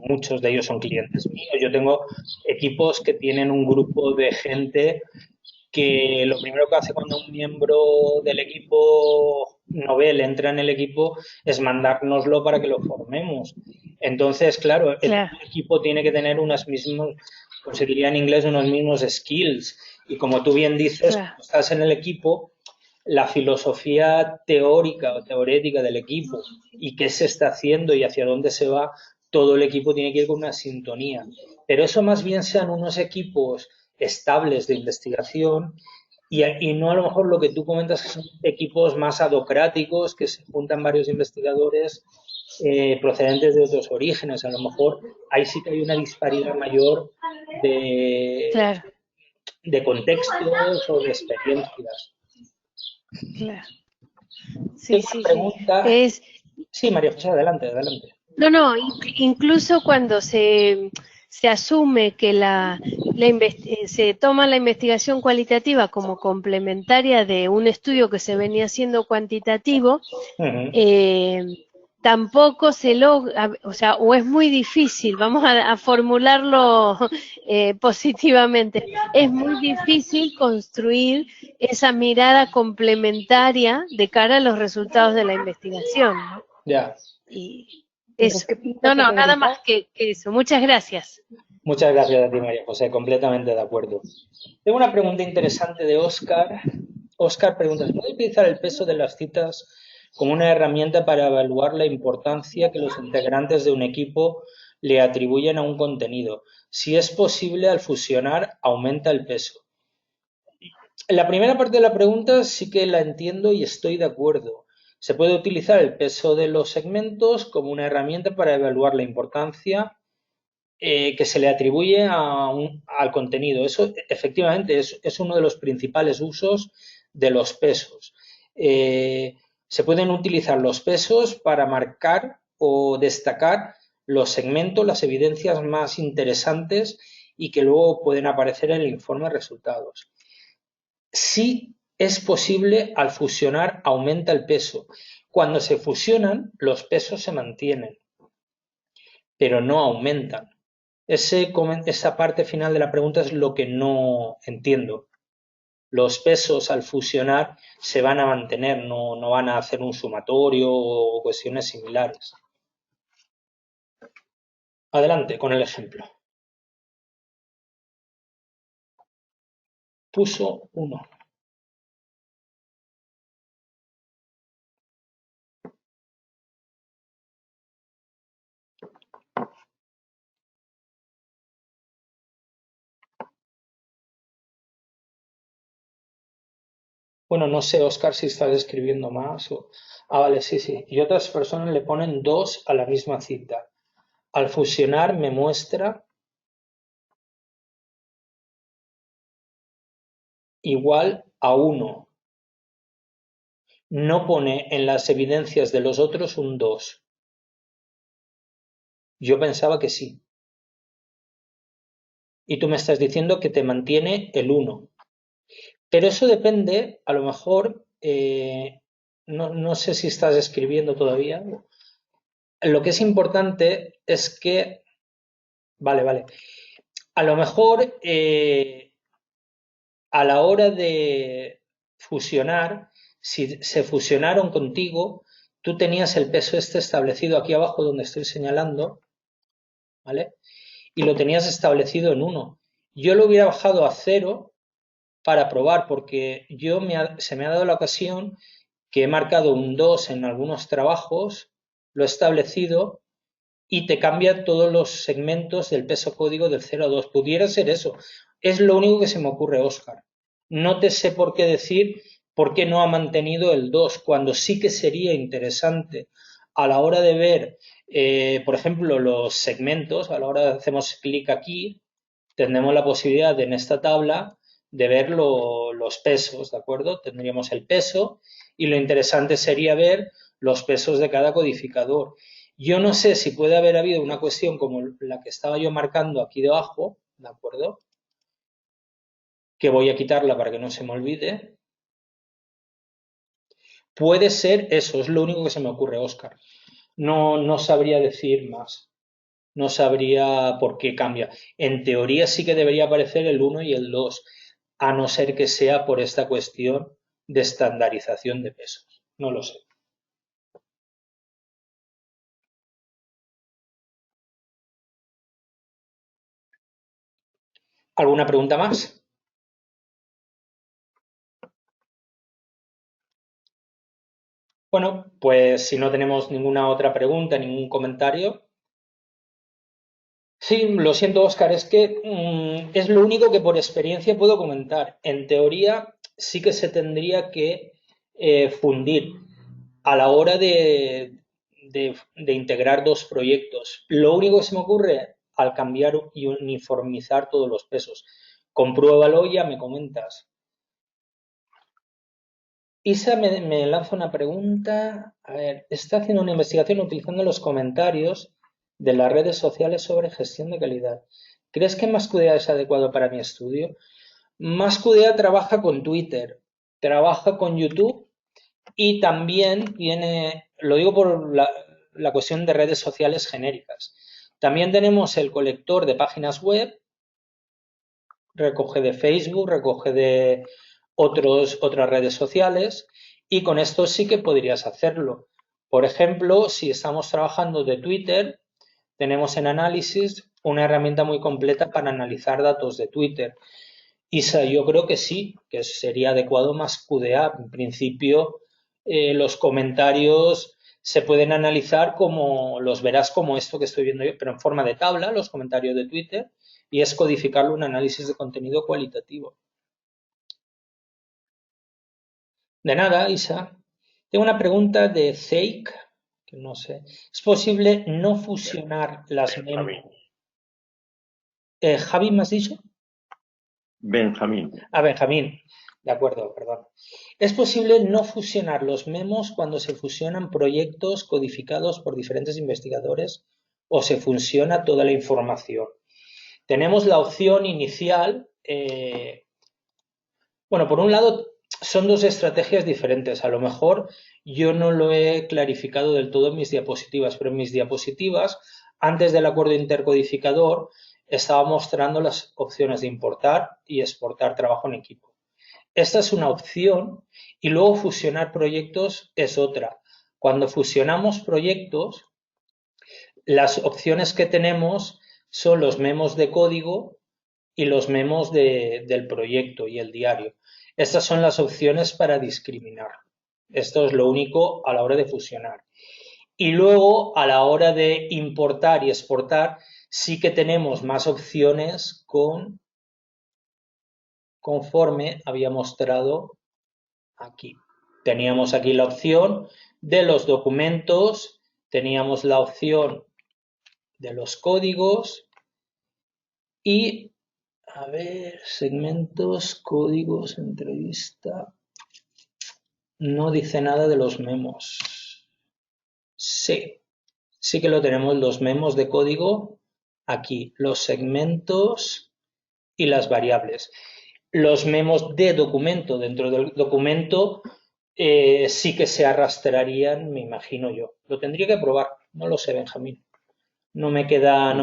Muchos de ellos son clientes míos. Yo tengo equipos que tienen un grupo de gente que lo primero que hace cuando un miembro del equipo novel entra en el equipo es mandárnoslo para que lo formemos. Entonces, claro, el Claro, equipo tiene que tener unos mismos, como se diría en inglés, unos mismos skills. Y como tú bien dices, claro, cuando estás en el equipo, la filosofía teórica o teorética del equipo y qué se está haciendo y hacia dónde se va, todo el equipo tiene que ir con una sintonía. Pero eso más bien sean unos equipos estables de investigación y no a lo mejor lo que tú comentas que son equipos más adocráticos, que se juntan varios investigadores procedentes de otros orígenes. A lo mejor ahí sí que hay una disparidad mayor de, claro, de contextos o de experiencias. claro. Sí, Tengo una sí, sí. pregunta. Sí, María José, adelante, adelante. No, incluso cuando se asume que se toma la investigación cualitativa como complementaria de un estudio que se venía haciendo cuantitativo, Ujú. eh, tampoco se logra, o sea, o es muy difícil, vamos a formularlo positivamente, es muy difícil construir esa mirada complementaria de cara a los resultados de la investigación, ¿no? Ya, Y Tendrás eso. que pintar No, nada Federica. más que eso. Muchas gracias. muchas gracias a ti, María José, completamente de acuerdo. Tengo una pregunta interesante de Oscar. Oscar pregunta, ¿se puede utilizar el peso de las citas como una herramienta para evaluar la importancia que los integrantes de un equipo le atribuyen a un contenido? Si es posible, al fusionar, aumenta el peso. La primera parte de la pregunta sí que la entiendo y estoy de acuerdo. Se puede utilizar el peso de los segmentos como una herramienta para evaluar la importancia que se le atribuye al contenido. Eso efectivamente es uno de los principales usos de los pesos. Se pueden utilizar los pesos para marcar o destacar los segmentos, las evidencias más interesantes y que luego pueden aparecer en el informe de resultados. Sí es posible al fusionar aumenta el peso. Cuando se fusionan, los pesos se mantienen, pero no aumentan. Esa parte final de la pregunta es lo que no entiendo. Los pesos al fusionar se van a mantener, no van a hacer un sumatorio o cuestiones similares. Adelante con el ejemplo. Puso 1. Bueno, no sé, Óscar, si estás escribiendo más o... Ah, vale, sí. Y otras personas le ponen 2 a la misma cita. Al fusionar me muestra igual a 1. No pone en las evidencias de los otros un 2. Yo pensaba que sí. Y tú me estás diciendo que te mantiene el 1. Pero eso depende, a lo mejor, no sé si estás escribiendo todavía. Lo que es importante es que, vale, a lo mejor a la hora de fusionar, si se fusionaron contigo, tú tenías el peso este establecido aquí abajo donde estoy señalando, ¿vale? Y lo tenías establecido en 1. Yo lo hubiera bajado a 0 para probar, porque se me ha dado la ocasión que he marcado un 2 en algunos trabajos, lo he establecido y te cambia todos los segmentos del peso código del 0 a 2. Pudiera ser eso. Es lo único que se me ocurre, Óscar. No te sé por qué decir por qué no ha mantenido el 2, cuando sí que sería interesante a la hora de ver, por ejemplo, los segmentos, a la hora de hacemos clic aquí, tendremos la posibilidad de, en esta tabla de ver los pesos, ¿de acuerdo? Tendríamos el peso y lo interesante sería ver los pesos de cada codificador. Yo no sé si puede haber habido una cuestión como la que estaba yo marcando aquí debajo, ¿de acuerdo? Que voy a quitarla para que no se me olvide. Puede ser eso, es lo único que se me ocurre, Óscar. No sabría decir más. No sabría por qué cambia. En teoría sí que debería aparecer el 1 y el 2, a no ser que sea por esta cuestión de estandarización de pesos. No lo sé. ¿Alguna pregunta más? Bueno, pues si no tenemos ninguna otra pregunta, ningún comentario. Sí, lo siento, Óscar, es que es lo único que por experiencia puedo comentar. En teoría sí que se tendría que fundir a la hora de integrar dos proyectos. Lo único que se me ocurre al cambiar y uniformizar todos los pesos. Compruébalo y ya me comentas. Isa me lanza una pregunta. A ver, está haciendo una investigación utilizando los comentarios de las redes sociales sobre gestión de calidad. ¿Crees que Mascudea es adecuado para mi estudio? Mascudea trabaja con Twitter, trabaja con YouTube y también viene, lo digo por la cuestión de redes sociales genéricas. También tenemos el colector de páginas web, recoge de Facebook, recoge de otras redes sociales y con esto sí que podrías hacerlo. Por ejemplo, si estamos trabajando de Twitter, tenemos en análisis una herramienta muy completa para analizar datos de Twitter. Isa, yo creo que sí, que sería adecuado Mascudea. En principio, los comentarios se pueden analizar como, los verás como esto que estoy viendo yo, pero en forma de tabla, los comentarios de Twitter, y es codificarlo en análisis de contenido cualitativo. De nada, Isa. Tengo una pregunta de Zeik, que no sé. ¿Es posible no fusionar las memos? ¿Javi me has dicho? Benjamín. Ah, Benjamín. De acuerdo, perdón. ¿Es posible no fusionar los memos cuando se fusionan proyectos codificados por diferentes investigadores o se fusiona toda la información? Tenemos la opción inicial. Bueno, por un lado, son dos estrategias diferentes. A lo mejor yo no lo he clarificado del todo en mis diapositivas, pero en mis diapositivas, antes del acuerdo intercodificador, estaba mostrando las opciones de importar y exportar trabajo en equipo. Esta es una opción y luego fusionar proyectos es otra. Cuando fusionamos proyectos, las opciones que tenemos son los memos de código y los memos del proyecto y el diario. Estas son las opciones para discriminar. Esto es lo único a la hora de fusionar. Y luego, a la hora de importar y exportar, sí que tenemos más opciones conforme había mostrado aquí. Teníamos aquí la opción de los documentos, teníamos la opción de los códigos y, a ver, segmentos, códigos, entrevista. No dice nada de los memos. Sí, sí que lo tenemos, los memos de código aquí, los segmentos y las variables. Los memos de documento, dentro del documento, sí que se arrastrarían, me imagino yo. Lo tendría que probar, no lo sé, Benjamín. No me queda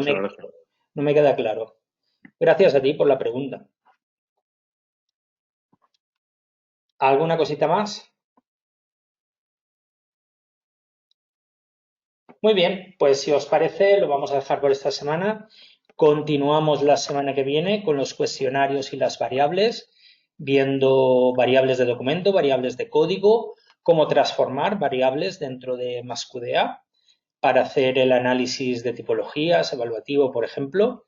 claro. Gracias a ti por la pregunta. ¿Alguna cosita más? Muy bien, pues si os parece, lo vamos a dejar por esta semana. Continuamos la semana que viene con los cuestionarios y las variables, viendo variables de documento, variables de código, cómo transformar variables dentro de MassQDA para hacer el análisis de tipologías, evaluativo, por ejemplo,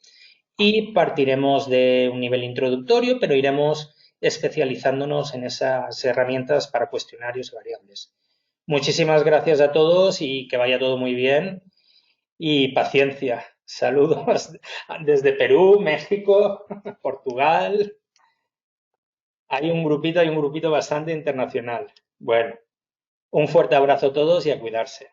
y partiremos de un nivel introductorio, pero iremos especializándonos en esas herramientas para cuestionarios y variables. Muchísimas gracias a todos y que vaya todo muy bien y paciencia. Saludos desde Perú, México, Portugal. Hay un grupito bastante internacional. Bueno, un fuerte abrazo a todos y a cuidarse.